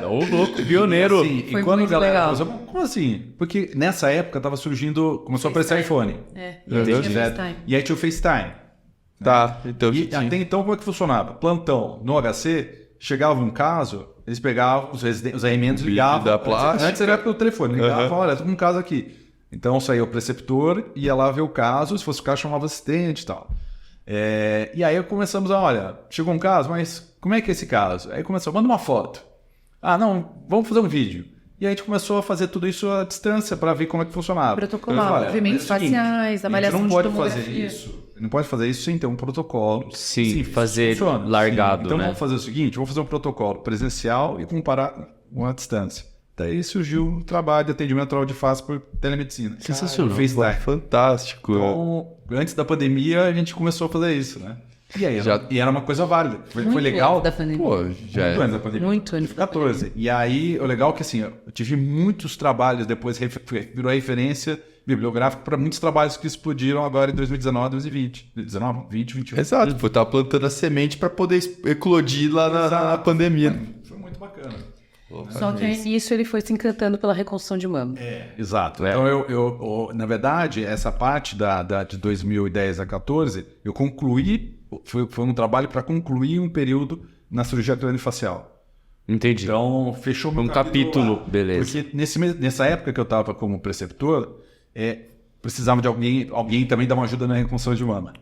Ô, louco, pioneiro. Assim, Foi e quando a muito galera legal. falou, como assim? Porque nessa época tava surgindo, começou a aparecer iPhone. E aí tinha Direto. FaceTime. E aí tinha o FaceTime. Tá, então... E até então, como é que funcionava? Plantão, no HC, chegava um caso, eles pegavam os R-mentos e ligavam. da plástica. Antes era pelo telefone, ligavam, olha, tô com um caso aqui. Então saía o preceptor, ia lá ver o caso, se fosse o caso chamava assistente e tal. E aí começamos olha, chegou um caso, mas como é que é esse caso? Aí começou, manda uma foto. Não, vamos fazer um vídeo. E aí a gente começou a fazer tudo isso à distância para ver como é que funcionava. Protocolar, movimentos faciais, avaliação não de pode tomografia. fazer isso. Não pode fazer isso sem ter um protocolo. Sim, fazer largado, Então né? vamos fazer o seguinte, vamos fazer um protocolo presencial e comparar com a distância. Daí surgiu o trabalho de atendimento oral de face por telemedicina. Sensacional. FaceTime. Fantástico. Então, antes da pandemia, a gente começou a fazer isso, né? E aí, Já- e era uma coisa válida. Foi Muito legal. antes da pandemia. Pô, já Muito antes da pandemia. Muito antes. 14. E aí, o legal é que assim, eu tive muitos trabalhos depois, virou referência bibliográfica para muitos trabalhos que explodiram agora em 2019, 2020. 19, 20, 21. Exato, pô, tava plantando a semente pra poder eclodir lá na pandemia. Foi muito bacana. Só que nisso ele foi se encantando pela reconstrução de mama. Exato. Então, na verdade, essa parte de 2010 a 14, eu concluí, foi um trabalho para concluir um período na cirurgia craniofacial. Entendi. Então, fechou meu Um capítulo, lá. beleza. Porque nessa época que eu estava como preceptor, precisava de alguém também dar uma ajuda na reconstrução de mama.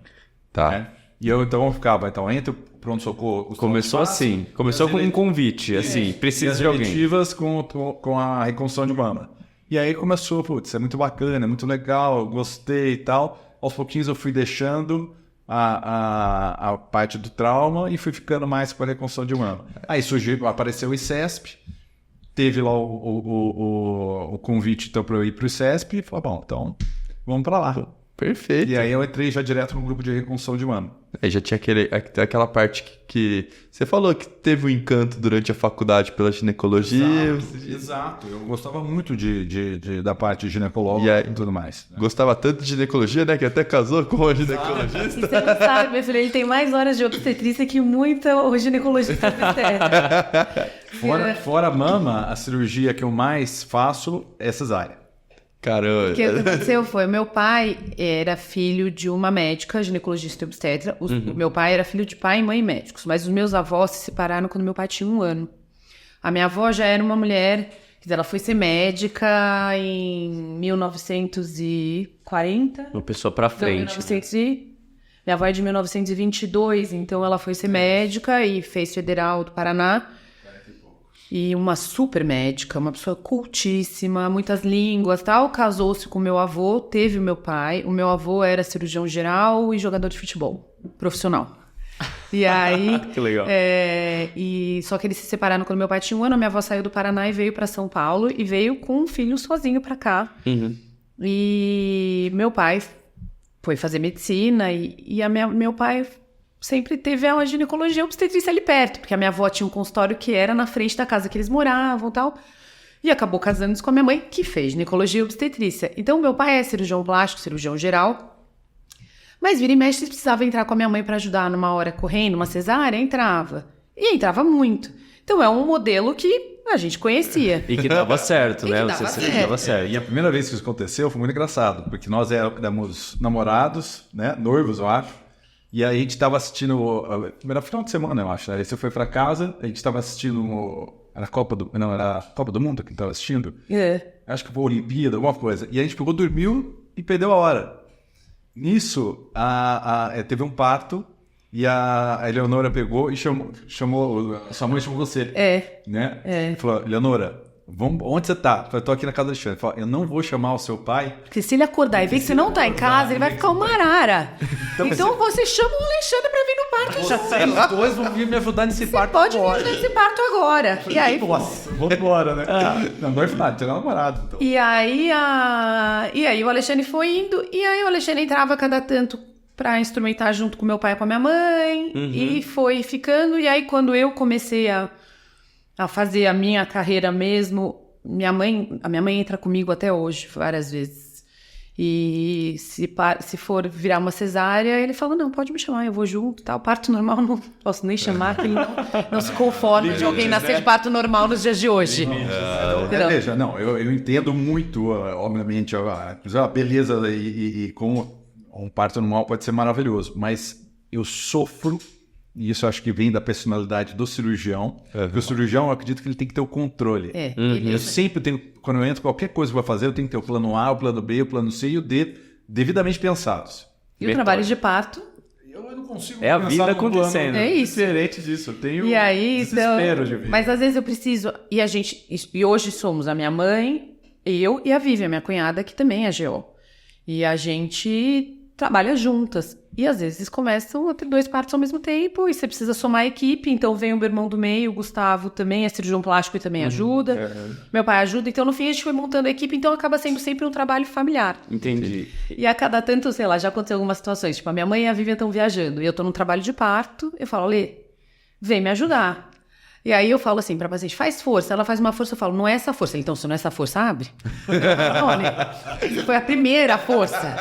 Tá. Né? E eu então ficava, entre o pronto-socorro... Começou assim. Começou com um convite, assim, precisa de alguém. Seletivas com a reconstrução de mama. E aí começou, putz, é muito bacana, é muito legal, gostei e tal. Aos pouquinhos eu fui deixando a parte do trauma e fui ficando mais com a reconstrução de mama. Aí apareceu o ICESP, teve lá o convite então, para eu ir para o ICESP e falei, bom, então vamos para lá. Perfeito. E aí eu entrei já direto no grupo de reconstrução de mama. Aí já tinha aquela parte que você falou que teve um encanto durante a faculdade pela ginecologia. Exato. Eu gostava muito da parte ginecológica E aí- e tudo mais. Gostava tanto de ginecologia, né? Que até casou com uma ginecologista. E você não sabe, meu filho, ele tem mais horas de obstetrícia que muita ginecologista obstétrica. Fora a mama, a cirurgia que eu mais faço é cesárea. Caramba. O que aconteceu foi, meu pai era filho de uma médica, ginecologista e obstetra. Meu pai era filho de pai e mãe médicos, mas os meus avós se separaram quando meu pai tinha 1 ano. A minha avó já era uma mulher, quer dizer, ela foi ser médica em 1940. Uma pessoa pra Não, frente. 1900 Minha avó é de 1922, então ela foi ser médica e fez Federal do Paraná. E uma super médica, uma pessoa cultíssima, muitas línguas, tal. Casou-se com meu avô, teve o meu pai. O meu avô era cirurgião geral e jogador de futebol, profissional. E aí... Que legal. Só que eles se separaram quando meu pai tinha 1 ano. A minha avó saiu do Paraná e veio para São Paulo. E veio com um filho sozinho para cá. E meu pai foi fazer medicina. E meu pai... sempre teve a ginecologia e obstetrícia ali perto, porque a minha avó tinha um consultório que era na frente da casa que eles moravam e tal, e acabou casando-se com a minha mãe, que fez ginecologia e obstetrícia. Então, meu pai é cirurgião plástico, cirurgião geral, mas vira e mexe, precisava entrar com a minha mãe para ajudar numa hora correndo, uma cesárea, entrava. E entrava muito. Então, é um modelo que a gente conhecia. E que dava certo, E né? que dava Você certo. dava certo. E a primeira vez que isso aconteceu foi muito engraçado, porque nós éramos namorados, né? Noivos, eu acho. E aí a gente tava assistindo... Era final de semana, eu acho. Aí você foi pra casa, a gente tava assistindo... Era a Copa do Mundo que tava assistindo. Acho que foi a Olimpíada, alguma coisa. E a gente pegou, dormiu e perdeu a hora. Nisso, teve um parto e a Eleonora pegou e chamou... Sua mãe chamou você. Né? Falou, Eleonora... onde você tá? Eu tô aqui na casa do Alexandre. Fala, eu não vou chamar o seu pai. Porque se ele acordar e ver que você não tá em casa, ele vai ficar uma arara. Então você chama o Alexandre pra vir no parto junto. Os dois vão vir me ajudar nesse parto Pode vir agora. nesse parto agora. E aí, Nossa, vamos embora, né? Não, não é nada, tinha namorado. Então. e aí o Alexandre foi indo, e aí o Alexandre entrava cada tanto pra instrumentar junto com meu pai e com a minha mãe, e foi ficando. E aí quando eu comecei a fazer a minha carreira mesmo, a minha mãe entra comigo até hoje, várias vezes. E se for virar uma cesárea, ele fala, não, pode me chamar, eu vou junto, tal. Parto normal não posso nem chamar, porque ele não se conforma de alguém nascer de parto normal nos dias de hoje. Veja, eu entendo muito, obviamente, a beleza e como um parto normal pode ser maravilhoso, mas eu sofro, e isso eu acho que vem da personalidade do cirurgião, porque o cirurgião, eu acredito que ele tem que ter o controle. Eu sempre tenho, quando eu entro, qualquer coisa que eu vou fazer, eu tenho que ter o plano A, o plano B, o plano C e o D devidamente pensados. E o trabalho de parto... Eu não consigo É a pensar vida num acontecendo. plano É isso. diferente disso. Eu tenho E aí, desespero de ver. mas às vezes eu preciso... E hoje somos a minha mãe, eu e a Vivian, minha cunhada, que também é GO. E a gente trabalha juntas. E às vezes começam a ter 2 partos ao mesmo tempo e você precisa somar a equipe. Então vem o meu irmão do meio, o Gustavo também é cirurgião plástico e também ajuda. Meu pai ajuda. Então no fim a gente foi montando a equipe, então acaba sendo sempre um trabalho familiar. Entendi. E a cada tanto, sei lá, já aconteceu algumas situações. Tipo, a minha mãe e a Vivian estão viajando e eu tô num trabalho de parto. Eu falo, Lê, vem me ajudar. E aí eu falo assim pra paciente, faz força. Ela faz uma força, eu falo, não é essa força. Então, se não é essa força, abre. Olha, foi a primeira força.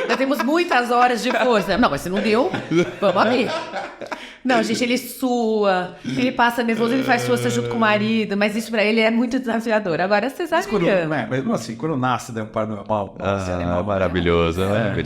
Já temos muitas horas de força. Não, mas se não deu, vamos abrir. Não, gente, ele sua, ele passa nervoso, ele faz força junto com o marido, mas isso pra ele é muito desafiador. Agora, você sabe que... Mas assim, quando nasce um par normal... Maravilhoso, Eu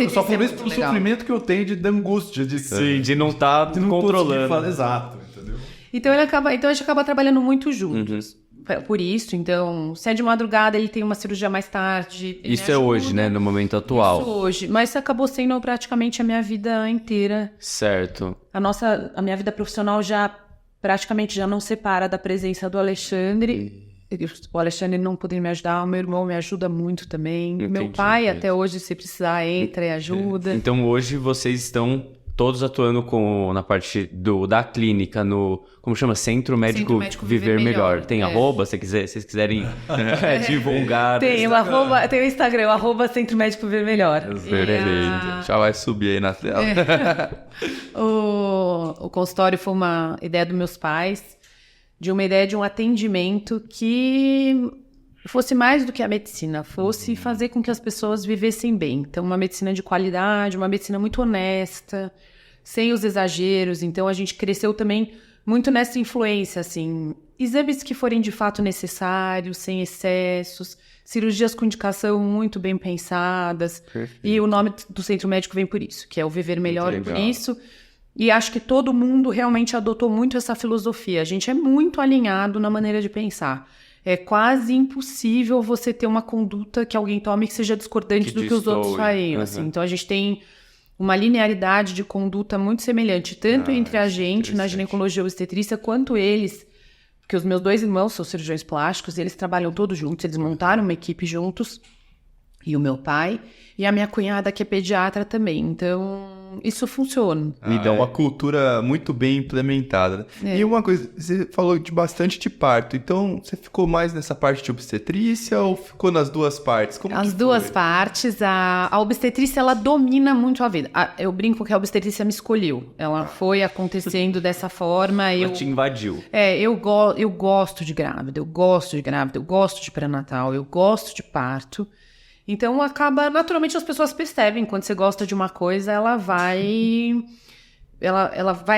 só falo isso pelo sofrimento que eu tenho de angústia. Sim, de não estar controlando. Exato, entendeu? Então a gente acaba trabalhando muito juntos. Por isso, então, se é de madrugada, ele tem uma cirurgia mais tarde. Isso é hoje, né? No momento atual. Isso hoje. Mas acabou sendo praticamente a minha vida inteira. Certo. A minha vida profissional já praticamente já não separa da presença do Alexandre. O Alexandre não poderia me ajudar, o meu irmão me ajuda muito também. Meu pai, até hoje, se precisar, entra e ajuda. Então, hoje, vocês estão todos atuando na parte da clínica, no... Como chama? Centro Médico Viver Melhor. Tem arroba, se vocês quiserem divulgar. Tem o Instagram, o Centro Médico Viver Melhor. Já vai subir aí na tela. O consultório foi uma ideia dos meus pais, de uma ideia de um atendimento que fosse mais do que a medicina, fosse fazer com que as pessoas vivessem bem. Então, uma medicina de qualidade, uma medicina muito honesta, sem os exageros. Então, a gente cresceu também muito nessa influência, assim, exames que forem de fato necessários, sem excessos, cirurgias com indicação muito bem pensadas. Perfeito. E o nome do centro médico vem por isso, que é o Viver Melhor por isso. E acho que todo mundo realmente adotou muito essa filosofia. A gente é muito alinhado na maneira de pensar. É quase impossível você ter uma conduta que alguém tome que seja discordante do que os outros fariam. Assim. Então, a gente tem uma linearidade de conduta muito semelhante, tanto entre a gente, na ginecologia obstetrícia, quanto eles, porque os meus 2 irmãos são cirurgiões plásticos, eles trabalham todos juntos, eles montaram uma equipe juntos, e o meu pai, e a minha cunhada, que é pediatra também. Então, isso funciona. É uma cultura muito bem implementada. E uma coisa, você falou bastante de parto, então você ficou mais nessa parte de obstetrícia ou ficou nas duas partes? As duas partes. A obstetrícia, ela domina muito a vida. Eu brinco que a obstetrícia me escolheu. Ela foi acontecendo dessa forma. Ela te invadiu. Eu gosto de grávida, eu gosto de pré-natal, eu gosto de parto. Então, naturalmente as pessoas percebem, quando você gosta de uma coisa, ela vai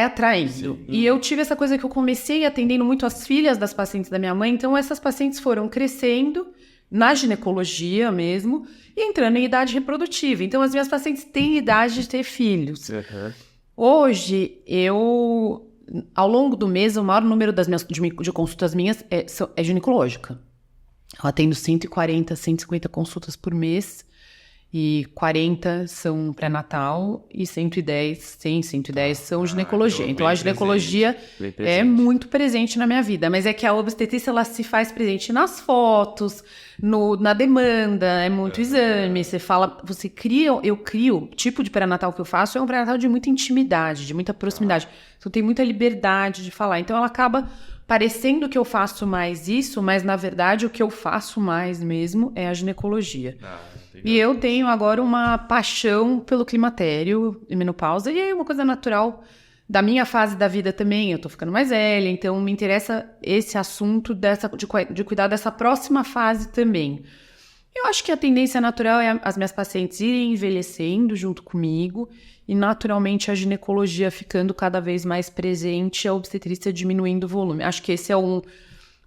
atraindo. Sim. E eu tive essa coisa que eu comecei atendendo muito as filhas das pacientes da minha mãe, então essas pacientes foram crescendo na ginecologia mesmo e entrando em idade reprodutiva. Então, as minhas pacientes têm idade de ter filhos. Uhum. Hoje, ao longo do mês, o maior número de consultas minhas é ginecológica. Eu atendo 140, 150 consultas por mês e 40 são pré-natal e 110 são ginecologia. Então, a ginecologia é muito presente na minha vida, mas é que a obstetrícia ela se faz presente nas fotos, na demanda, é muito exame, eu crio, o tipo de pré-natal que eu faço é um pré-natal de muita intimidade, de muita proximidade. Então, tem muita liberdade de falar. Então, ela acaba parecendo que eu faço mais isso, mas na verdade o que eu faço mais mesmo é a ginecologia. E eu tenho agora uma paixão pelo climatério e menopausa, e é uma coisa natural da minha fase da vida também. Eu tô ficando mais velha, então me interessa esse assunto de cuidar dessa próxima fase também. Eu acho que a tendência natural é as minhas pacientes irem envelhecendo junto comigo e, naturalmente, a ginecologia ficando cada vez mais presente, a obstetrícia diminuindo o volume. Acho que esse é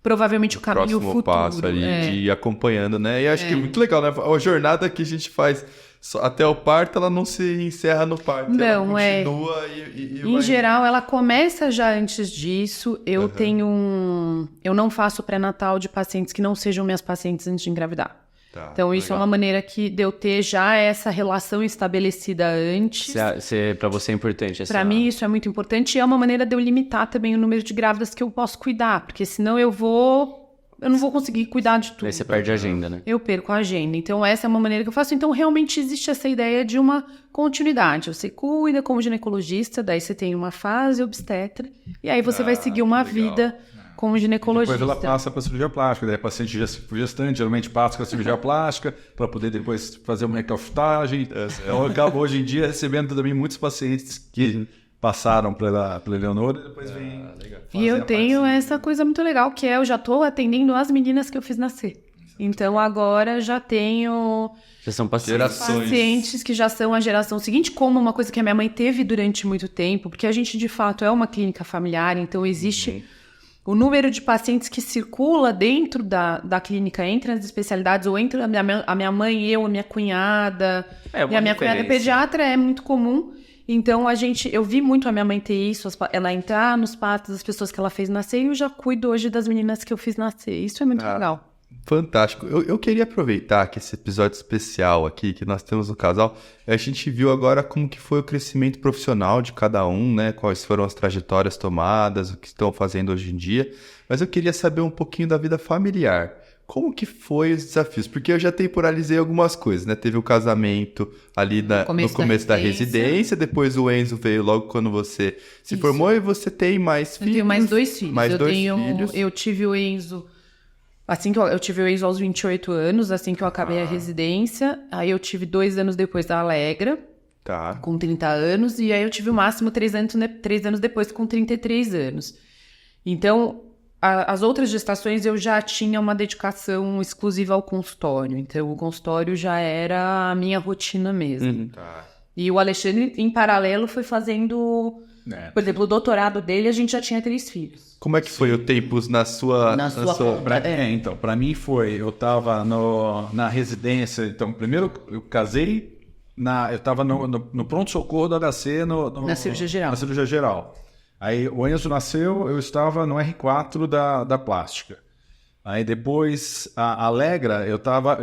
provavelmente o caminho futuro. Passo ali de ir acompanhando, né? E acho que é muito legal, né? A jornada que a gente faz até o parto, ela não se encerra no parto. Não, ela continua e em geral, ela começa já antes disso. Eu eu não faço pré-natal de pacientes que não sejam minhas pacientes antes de engravidar. Então, isso legal. É uma maneira de eu ter já essa relação estabelecida antes. Para você é importante? Para mim, isso é muito importante. E é uma maneira de eu limitar também o número de grávidas que eu posso cuidar. Porque senão eu vou eu não vou conseguir cuidar de tudo. Aí você perde a agenda, né? Eu perco a agenda. Então, essa é uma maneira que eu faço. Então, realmente existe essa ideia de uma continuidade. Você cuida como ginecologista, daí você tem uma fase obstetra, e aí você vai seguir uma vida como ginecologista. Depois ela passa para cirurgia plástica, daí a paciente gestante geralmente passa com a cirurgia plástica para poder depois fazer uma recalcitragem. Eu acabo hoje em dia recebendo também muitos pacientes que passaram pela Eleonora e depois vêm. E eu tenho essa coisa muito legal, que é eu já estou atendendo as meninas que eu fiz nascer. Então agora já tenho Já são pacientes. pacientes que já são a geração seguinte, como uma coisa que a minha mãe teve durante muito tempo, porque a gente de fato é uma clínica familiar, então existe o número de pacientes que circula dentro da clínica entre as especialidades, ou entre a minha mãe, eu, a minha cunhada, e a minha cunhada pediatra é muito comum. Então, eu vi muito a minha mãe ter isso, ela entrar nos partos das pessoas que ela fez nascer, e eu já cuido hoje das meninas que eu fiz nascer. Isso é muito legal. Fantástico. Eu queria aproveitar que esse episódio especial aqui, que nós temos no casal, a gente viu agora como que foi o crescimento profissional de cada um, né? Quais foram as trajetórias tomadas, o que estão fazendo hoje em dia. Mas eu queria saber um pouquinho da vida familiar. Como que foi os desafios? Porque eu já temporalizei algumas coisas, né? Teve o casamento ali no começo da residência, depois o Enzo veio logo quando você se formou e você tem mais filhos. Eu tenho mais 2 filhos. Filhos. Eu tive o Enzo... Assim que eu tive o Enzo aos 28 anos, assim que eu acabei a residência. Aí eu tive 2 anos depois da Alegra, com 30 anos. E aí eu tive o máximo 3 anos depois, com 33 anos. Então, as outras gestações eu já tinha uma dedicação exclusiva ao consultório. Então, o consultório já era a minha rotina mesmo. E o Alexandre, em paralelo, foi fazendo... Por exemplo, o doutorado dele, a gente já tinha 3 filhos. Como é que foi o tempo na sua... Então, para mim eu estava na residência, então, primeiro eu casei, eu estava no pronto-socorro do HC, na cirurgia geral. Na cirurgia geral. Aí o Enzo nasceu, eu estava no R4 da plástica. Aí depois, a Alegra, eu estava...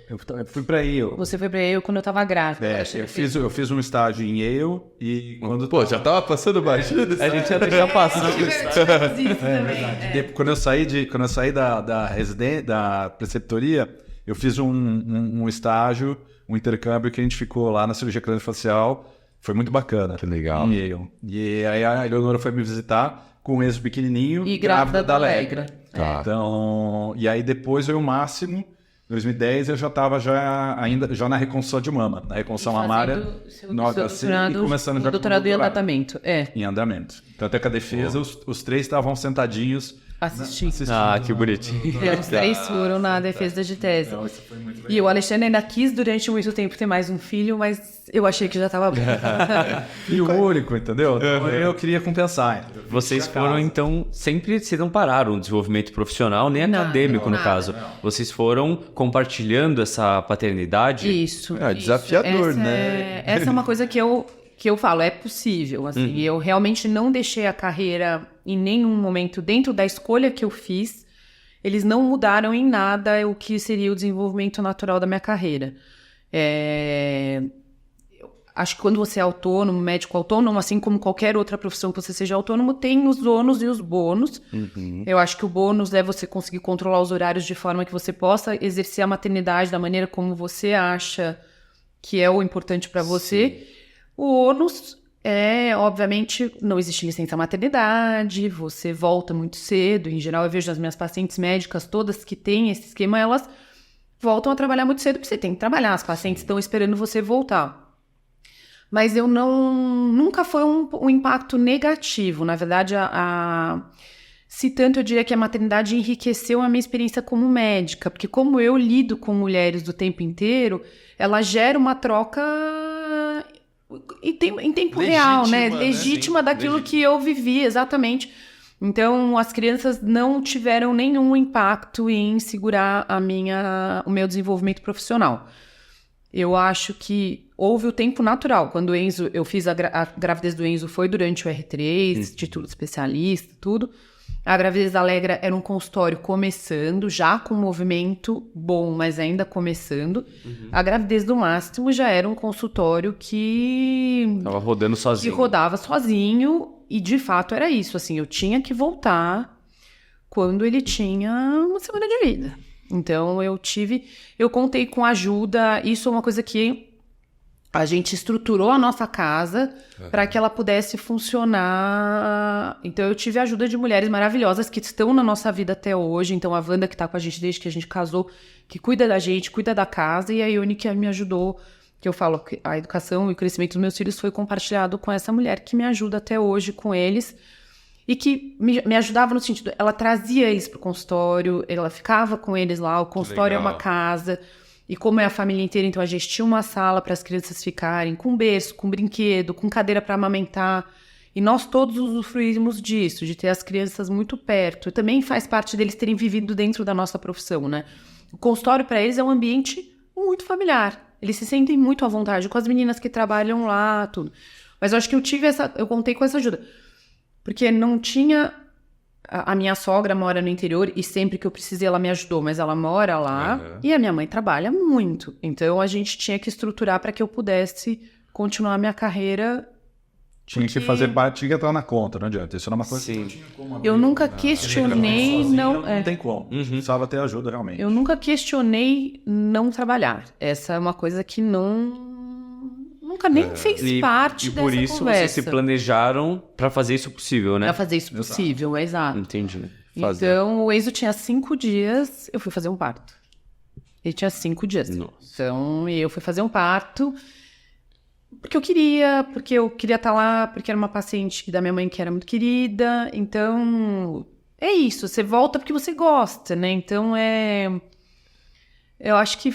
Eu fui para Yale. Você foi para Yale quando eu estava grávida. Eu fiz um estágio em Yale e quando... já tava passando batido. A gente já passou. Quando eu saí da residência, da preceptoria, eu fiz um estágio, um intercâmbio que a gente ficou lá na cirurgia craniofacial. Foi muito bacana. Que legal. Em Yale. E aí a Eleonora foi me visitar com um Enzo pequenininho e grávida da Alegra. Então, e aí depois veio o máximo. Em 2010 eu já estava já na reconstrução de mama, na reconstrução mamária no HC e começando já com doutorado em andamento. Em andamento. Tanto é que a defesa, os 3 estavam sentadinhos assistindo. Que bonitinho. Os 3 foram na defesa de tese. Então, isso foi muito legal. E o Alexandre ainda quis durante muito tempo ter mais um filho, mas eu achei que já estava bom. Filho único, entendeu? Então, eu queria compensar. Vocês foram, então, vocês não pararam o desenvolvimento profissional, nem acadêmico, no caso. Vocês foram compartilhando essa paternidade. Isso. Desafiador, né? Essa é uma coisa que eu falo, é possível. Assim, eu realmente não deixei a carreira em nenhum momento dentro da escolha que eu fiz. Eles não mudaram em nada o que seria o desenvolvimento natural da minha carreira. Acho que quando você é autônomo, médico autônomo, assim como qualquer outra profissão que você seja autônomo, tem os ônus e os bônus. Eu acho que o bônus é você conseguir controlar os horários de forma que você possa exercer a maternidade da maneira como você acha que é o importante para você. O ônus obviamente, não existe licença maternidade, você volta muito cedo. Em geral, eu vejo as minhas pacientes médicas, todas que têm esse esquema, elas voltam a trabalhar muito cedo, porque você tem que trabalhar, as pacientes estão esperando você voltar. Mas nunca foi um impacto negativo. Na verdade, se tanto, eu diria que a maternidade enriqueceu a minha experiência como médica, porque como eu lido com mulheres o tempo inteiro, ela gera uma troca em tempo real, né? Legítima daquilo que eu vivi, exatamente. Então, as crianças não tiveram nenhum impacto em segurar o meu desenvolvimento profissional. Eu acho que houve o tempo natural. Quando eu fiz a gravidez do Enzo foi durante o R3, título de especialista, tudo. A gravidez da Alegra era um consultório começando, já com movimento bom, mas ainda começando. A gravidez do Máximo já era um consultório que... Tava rodando sozinho. Que rodava sozinho, e de fato era isso, assim, eu tinha que voltar quando ele tinha uma semana de vida. Então, eu contei com ajuda, isso é uma coisa que a gente estruturou a nossa casa para que ela pudesse funcionar. Então, eu tive a ajuda de mulheres maravilhosas que estão na nossa vida até hoje. Então, a Wanda, que está com a gente desde que a gente casou, que cuida da gente, cuida da casa, e a Ione, que me ajudou, que eu falo que a educação e o crescimento dos meus filhos foi compartilhado com essa mulher que me ajuda até hoje com eles. E que me ajudava no sentido, ela trazia eles para o consultório, ela ficava com eles lá, o consultório é uma casa, e como é a família inteira, então a gente tinha uma sala para as crianças ficarem, com berço, com brinquedo, com cadeira para amamentar, e nós todos usufruímos disso, de ter as crianças muito perto, e também faz parte deles terem vivido dentro da nossa profissão, né? O consultório para eles é um ambiente muito familiar, eles se sentem muito à vontade com as meninas que trabalham lá, tudo. Mas eu acho que eu contei com essa ajuda. Porque não tinha... A minha sogra mora no interior e sempre que eu precisei ela me ajudou, mas ela mora lá e a minha mãe trabalha muito. Então a gente tinha que estruturar para que eu pudesse continuar a minha carreira. Tinha que fazer parte, tinha que entrar na conta, não adianta. Isso era uma coisa que não tinha como abrir. Eu nunca questionei... Não tem como. Precisava ter ajuda realmente. Eu nunca questionei não trabalhar. Essa é uma coisa que nunca nem fez parte dessa conversa. E por isso vocês se planejaram para fazer isso possível, né? Para fazer isso possível, exato. Entendi. Então, o Enzo tinha 5 dias, eu fui fazer um parto. Ele tinha 5 dias. Nossa. Então, eu fui fazer um parto porque eu queria estar lá, porque era uma paciente da minha mãe que era muito querida. Então, é isso, você volta porque você gosta, né? Então, eu acho que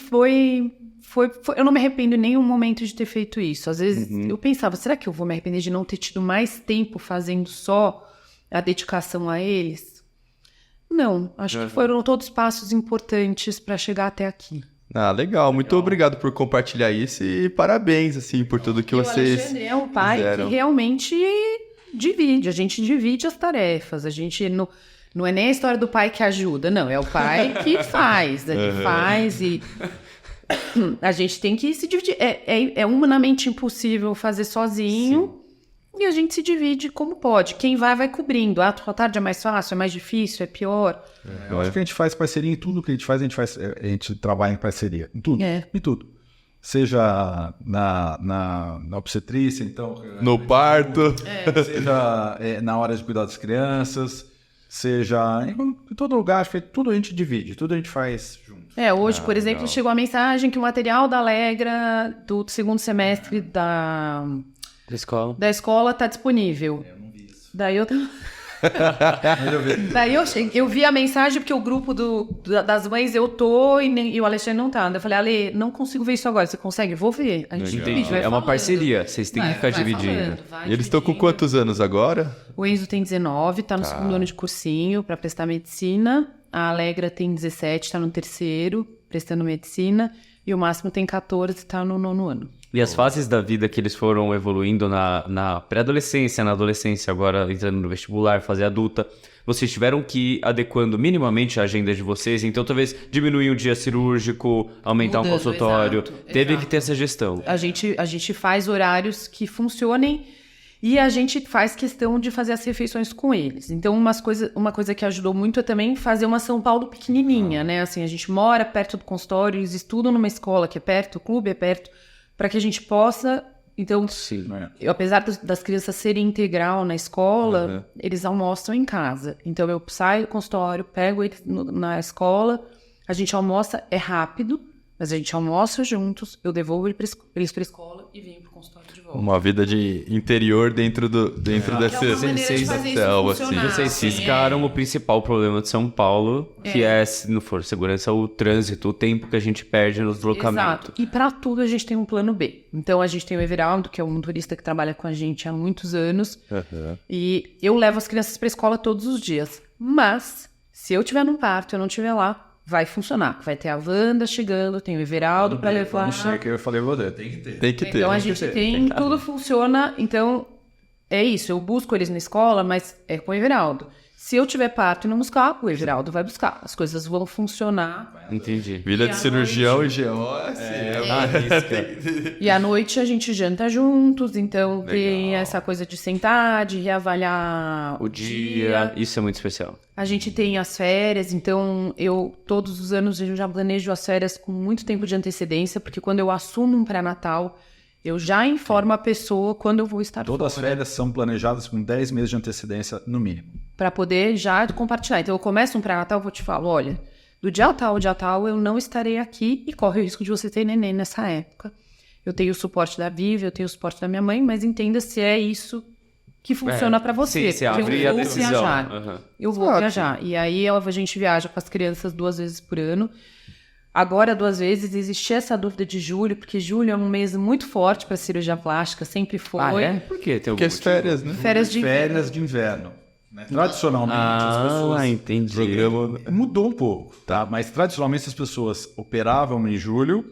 eu não me arrependo em nenhum momento de ter feito isso. Às vezes eu pensava, será que eu vou me arrepender de não ter tido mais tempo fazendo só a dedicação a eles? Não, acho que foram todos passos importantes para chegar até aqui. Ah, legal. Muito obrigado por compartilhar isso e parabéns, assim, por tudo que vocês Alexandre é um pai fizeram. que realmente divide. A gente divide as tarefas. A gente não é nem a história do pai que ajuda, não. É o pai que faz, né? Que faz e... A gente tem que se dividir. É humanamente impossível fazer sozinho. Sim. E a gente se divide como pode. Quem vai cobrindo. A tarde é mais fácil, é mais difícil, é pior. Eu acho que a gente faz parceria em tudo que a gente faz, a gente trabalha em parceria. Em tudo. Em tudo. Seja na obstetrícia, então... No parto. Seja na hora de cuidar das crianças. Seja em todo lugar, acho que tudo a gente divide, tudo a gente faz junto. Hoje, por exemplo, chegou a mensagem que o material da Alegra do segundo semestre da escola está disponível. Eu não vi isso. Daí eu vi a mensagem porque o grupo das mães eu tô e o Alexandre não tá. Daí eu falei, Ale, não consigo ver isso agora. Você consegue? Vou ver. A gente Entendi. É uma parceria. Vocês têm que ficar dividindo. E eles estão com quantos anos agora? O Enzo tem 19, tá no segundo ano de cursinho para prestar medicina. A Alegra tem 17, tá no terceiro, prestando medicina. E o Máximo tem 14, tá no 9º ano. E as fases da vida que eles foram evoluindo na pré-adolescência, na adolescência, agora entrando no vestibular, fase adulta, vocês tiveram que ir adequando minimamente a agenda de vocês, então talvez diminuir um dia cirúrgico, aumentar um consultório, teve que ter essa gestão. A gente faz horários que funcionem e a gente faz questão de fazer as refeições com eles. Então, uma coisa que ajudou muito é também fazer uma São Paulo pequenininha, né? Assim, a gente mora perto do consultório, eles estudam numa escola que é perto, o clube é perto, para que a gente possa... Então, apesar das crianças serem integral na escola, eles almoçam em casa. Então, eu saio do consultório, pego eles na escola, a gente almoça, é rápido, mas a gente almoça juntos, eu devolvo eles para a escola e venho para o consultório de volta. Uma vida de interior dentro dessa selva, assim. Vocês riscaram o principal problema de São Paulo, que é, se não for segurança, o trânsito, o tempo que a gente perde no deslocamento. Exato. E para tudo a gente tem um plano B. Então a gente tem o Everaldo, que é um motorista que trabalha com a gente há muitos anos. E eu levo as crianças para a escola todos os dias. Mas, se eu estiver no parto e eu não estiver lá, vai funcionar. Vai ter a Wanda chegando, tem o Everaldo para levar. Não sei que eu falei, tem que ter. Tem que ter. Então a gente tem, tudo funciona. Então é isso, eu busco eles na escola, mas é com o Everaldo. Se eu tiver parto e não buscar, o Everaldo vai buscar. As coisas vão funcionar. Entendi. Vida E de à cirurgião noite- e GO, assim, E à noite a gente janta juntos, então tem Legal. essa coisa de sentar, de reavaliar O dia, isso é muito especial. A gente tem as férias, então todos os anos eu já planejo as férias com muito tempo de antecedência, porque quando eu assumo um pré-natal, eu já informo a pessoa quando eu vou estar Todas as fora, férias são planejadas com 10 meses de antecedência, no mínimo. para poder já compartilhar. Então eu começo um pré-natal, eu vou te falar, olha, do dia tal ao dia tal eu não estarei aqui e corre o risco de você ter neném nessa época. Eu tenho o suporte da Vivi, eu tenho o suporte da minha mãe, mas entenda se é isso que funciona para você. Sim, você porque abre eu a vou decisão. viajar. Aham. Eu vou Ótimo. viajar. E aí a gente viaja com as crianças 2 vezes por ano. Agora, 2 vezes, existia essa dúvida de julho, porque julho é um mês muito forte para cirurgia plástica, sempre foi. Ah, é? Por quê? Tem algum Porque as motivo? férias, né? Férias de inverno. Férias de inverno. Né? Tradicionalmente, as pessoas... Entendi. Mudou um pouco, tá? Mas tradicionalmente as pessoas operavam em julho,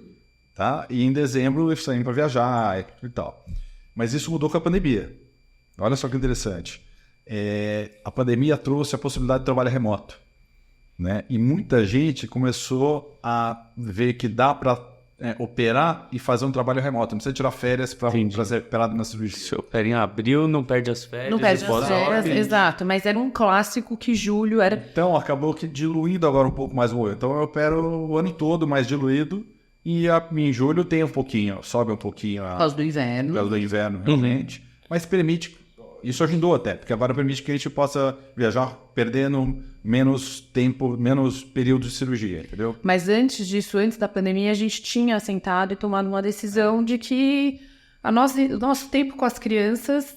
tá? E em dezembro saíam para viajar e tal. Mas isso mudou com a pandemia. Olha só que interessante. A pandemia trouxe a possibilidade de trabalho remoto, né? E muita gente começou a ver que dá para operar e fazer um trabalho remoto. Não precisa tirar férias para ser operado na cirurgia. Se opera em abril, não perde as férias. Não perde depois- as férias, exato. Mas era um clássico que julho era... Então, acabou que diluindo agora um pouco mais o olho. Então, eu opero o ano todo mais diluído e em julho tem um pouquinho, sobe um pouquinho Por causa do inverno. por causa do inverno, realmente. Mas permite, isso ajudou até, porque agora permite que a gente possa viajar perdendo menos tempo, menos período de cirurgia, entendeu? Mas antes disso, antes da pandemia, a gente tinha sentado e tomado uma decisão de que o nosso tempo com as crianças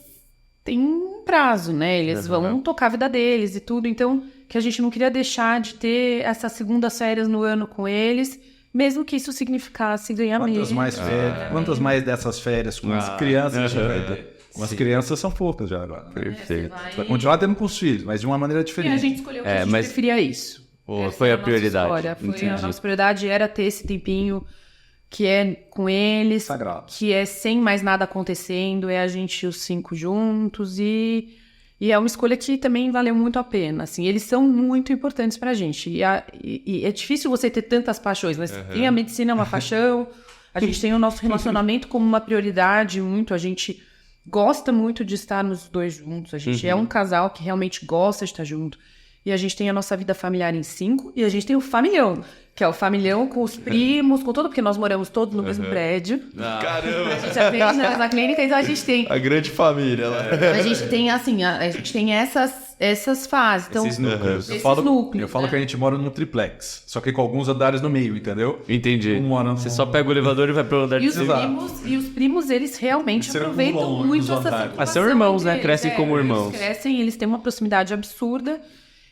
tem um prazo, né? Eles vão tocar a vida deles e tudo. Então, que a gente não queria deixar de ter essas segundas férias no ano com eles, mesmo que isso significasse ganhar Quantas menos. mais férias, quantas mais dessas férias com as crianças a gente vai ter? Com as crianças são poucas já agora. Né? Perfeito. Vai continuar tendo com os filhos, mas de uma maneira E diferente. a gente escolheu que a gente mas- preferia isso. Pô, Essa foi era a nossa prioridade. história. Foi a Entendi. nossa prioridade era ter esse tempinho que é com eles, Sagrado. que é sem mais nada acontecendo, é a gente os 5 juntos e é uma escolha que também valeu muito a pena. Assim, eles são muito importantes pra gente. E é difícil você ter tantas paixões, mas tem a medicina é uma paixão, a gente tem o nosso relacionamento como uma prioridade muito, a gente gosta muito de estarmos os dois juntos, a gente é um casal que realmente gosta de estar junto. E a gente tem a nossa vida familiar em 5 e a gente tem o familhão, que é o familhão com os primos, com todo, porque nós moramos todos no mesmo prédio. Caramba! A gente atende na clínica, então a gente tem. A grande família lá. A gente tem, assim, a gente tem essas fases. Então, Esses núcleos. esses Eu núcleos, falo né? que a gente mora num triplex, só que com alguns andares no meio, entendeu? Entendi. Um mora no- Você só pega o elevador e vai pro andar E de os, cima. primos, eles realmente Circulam aproveitam nos muito essa andares. circulação Ah, são irmãos, né? entre Crescem como eles irmãos. crescem, eles têm uma proximidade absurda.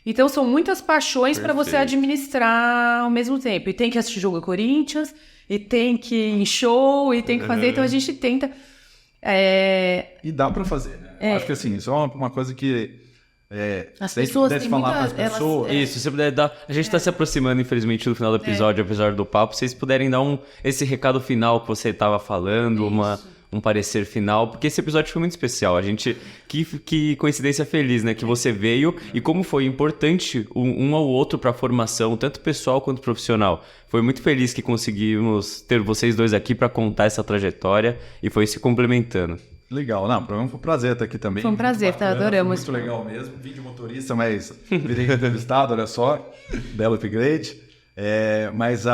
Então, são muitas paixões para você administrar ao mesmo tempo. E tem que assistir jogo do Corinthians, e tem que ir em show, e tem que fazer. Então, a gente tenta... E dá pra fazer, né? Acho que assim, isso é uma coisa que... As se a gente pessoas pudesse têm falar muitas- pras pessoas... Isso, se você puder dar. A gente tá se aproximando, infelizmente, do final do episódio, apesar do papo. Se vocês puderem dar esse recado final que você tava falando, um parecer final, porque esse episódio foi muito especial. A gente. Que coincidência feliz, né? Que você veio e como foi importante um ao outro pra formação, tanto pessoal quanto profissional. Foi muito feliz que conseguimos ter vocês dois aqui pra contar essa trajetória e foi se complementando. Legal, não, foi um prazer estar aqui também. Foi um prazer, Muito bacana, adoramos. Muito legal mesmo. Vídeo motorista, mas virei entrevistado, olha só. Belo upgrade. Mas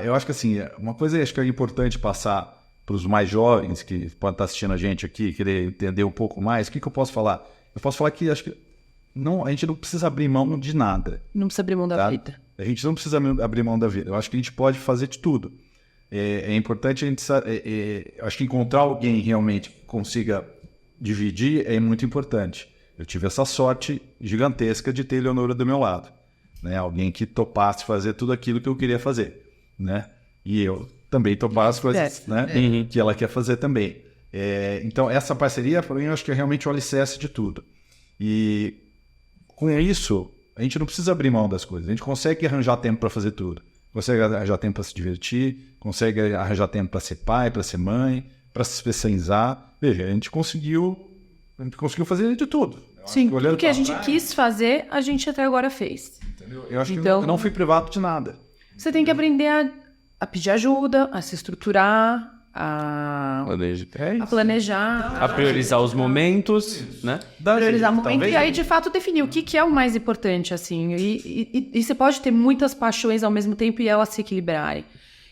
eu acho que assim, uma coisa acho que é importante passar para os mais jovens que podem estar assistindo a gente aqui, querer entender um pouco mais, o que eu posso falar? Eu posso falar que acho que a gente não precisa abrir mão de nada. Não precisa abrir mão da Tá? vida. A gente não precisa abrir mão da vida. Eu acho que a gente pode fazer de tudo. É importante a gente acho que encontrar alguém realmente que consiga dividir é muito importante. Eu tive essa sorte gigantesca de ter a Eleonora do meu lado, né? Alguém que topasse fazer tudo aquilo que eu queria fazer, né? E eu também topar as coisas, né? Que ela quer fazer também. Então essa parceria, para mim, eu acho que é realmente o alicerce de tudo. E com isso, a gente não precisa abrir mão das coisas. A gente consegue arranjar tempo para fazer tudo. Consegue arranjar tempo para se divertir, consegue arranjar tempo para ser pai, para ser mãe, para se especializar. Veja, a gente conseguiu fazer de tudo. Sim, Olhando tudo que a pra gente trás, quis fazer, a gente até agora fez. entendeu? Eu acho que Então- eu não fui privado de nada. Você tem que aprender a pedir ajuda, a se estruturar, a planejar, A priorizar os momentos, né? priorizar o momento Talvez- e aí, de fato, definir o que é o mais importante, assim. E você pode ter muitas paixões ao mesmo tempo e elas se equilibrarem.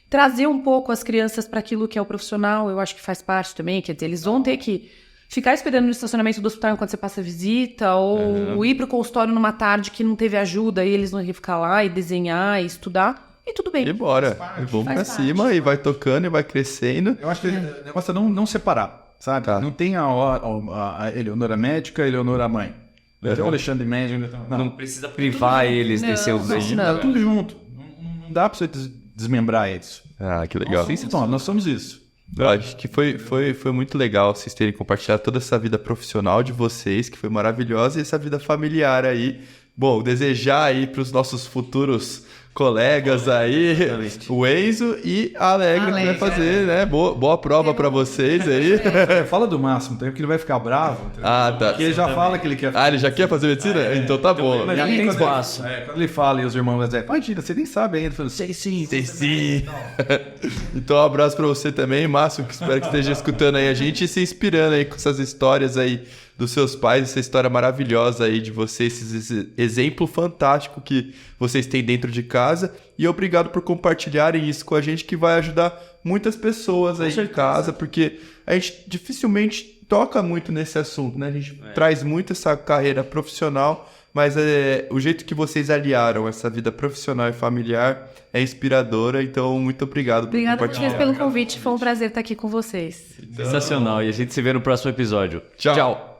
Trazer um pouco as crianças para aquilo que é o profissional, eu acho que faz parte também. Quer dizer, eles vão ter que ficar esperando no estacionamento do hospital enquanto você passa a visita, ou ir para o consultório numa tarde que não teve ajuda e eles vão ter que ficar lá e desenhar e estudar. E tudo bem. E bora. E vamos pra cima e vai tocando e vai crescendo. Eu acho que o negócio é não separar, sabe? Tá. Não tem a Eleonora médica, a Eleonora mãe. Tem o Alexandre médico. Não precisa privar eles desse auxílio. não. Tudo junto. Não dá pra você desmembrar eles. Ah, que legal. Então, nós somos isso. Eu acho que foi muito legal vocês terem compartilhado toda essa vida profissional de vocês, que foi maravilhosa, e essa vida familiar aí. Bom, desejar aí para os nossos futuros colegas aí, o Enzo e a Alegra, que vai Alegra. fazer, né? Boa prova para vocês aí. Fala do Máximo, porque ele vai ficar bravo. Ah, tá. Porque ele já fala que ele quer. Ah, ele já quer fazer medicina? Então tá bom. Mas já tem espaço. Quando ele fala e os irmãos vão dizer, imagina, você nem sabe ainda. Eu falo, sei sim. Sim. Então, um abraço pra você também, Márcio, que espero que esteja escutando aí a gente e se inspirando aí com essas histórias aí dos seus pais, essa história maravilhosa aí de vocês, esse exemplo fantástico que vocês têm dentro de casa. E obrigado por compartilharem isso com a gente, que vai ajudar muitas pessoas aí em casa, porque a gente dificilmente toca muito nesse assunto, né? A gente traz muito essa carreira profissional, mas o jeito que vocês aliaram essa vida profissional e familiar é inspiradora, então muito obrigado por Obrigada a compartilhar. vocês pelo convite. Foi um prazer estar aqui com vocês. Sensacional. E a gente se vê no próximo episódio. Tchau.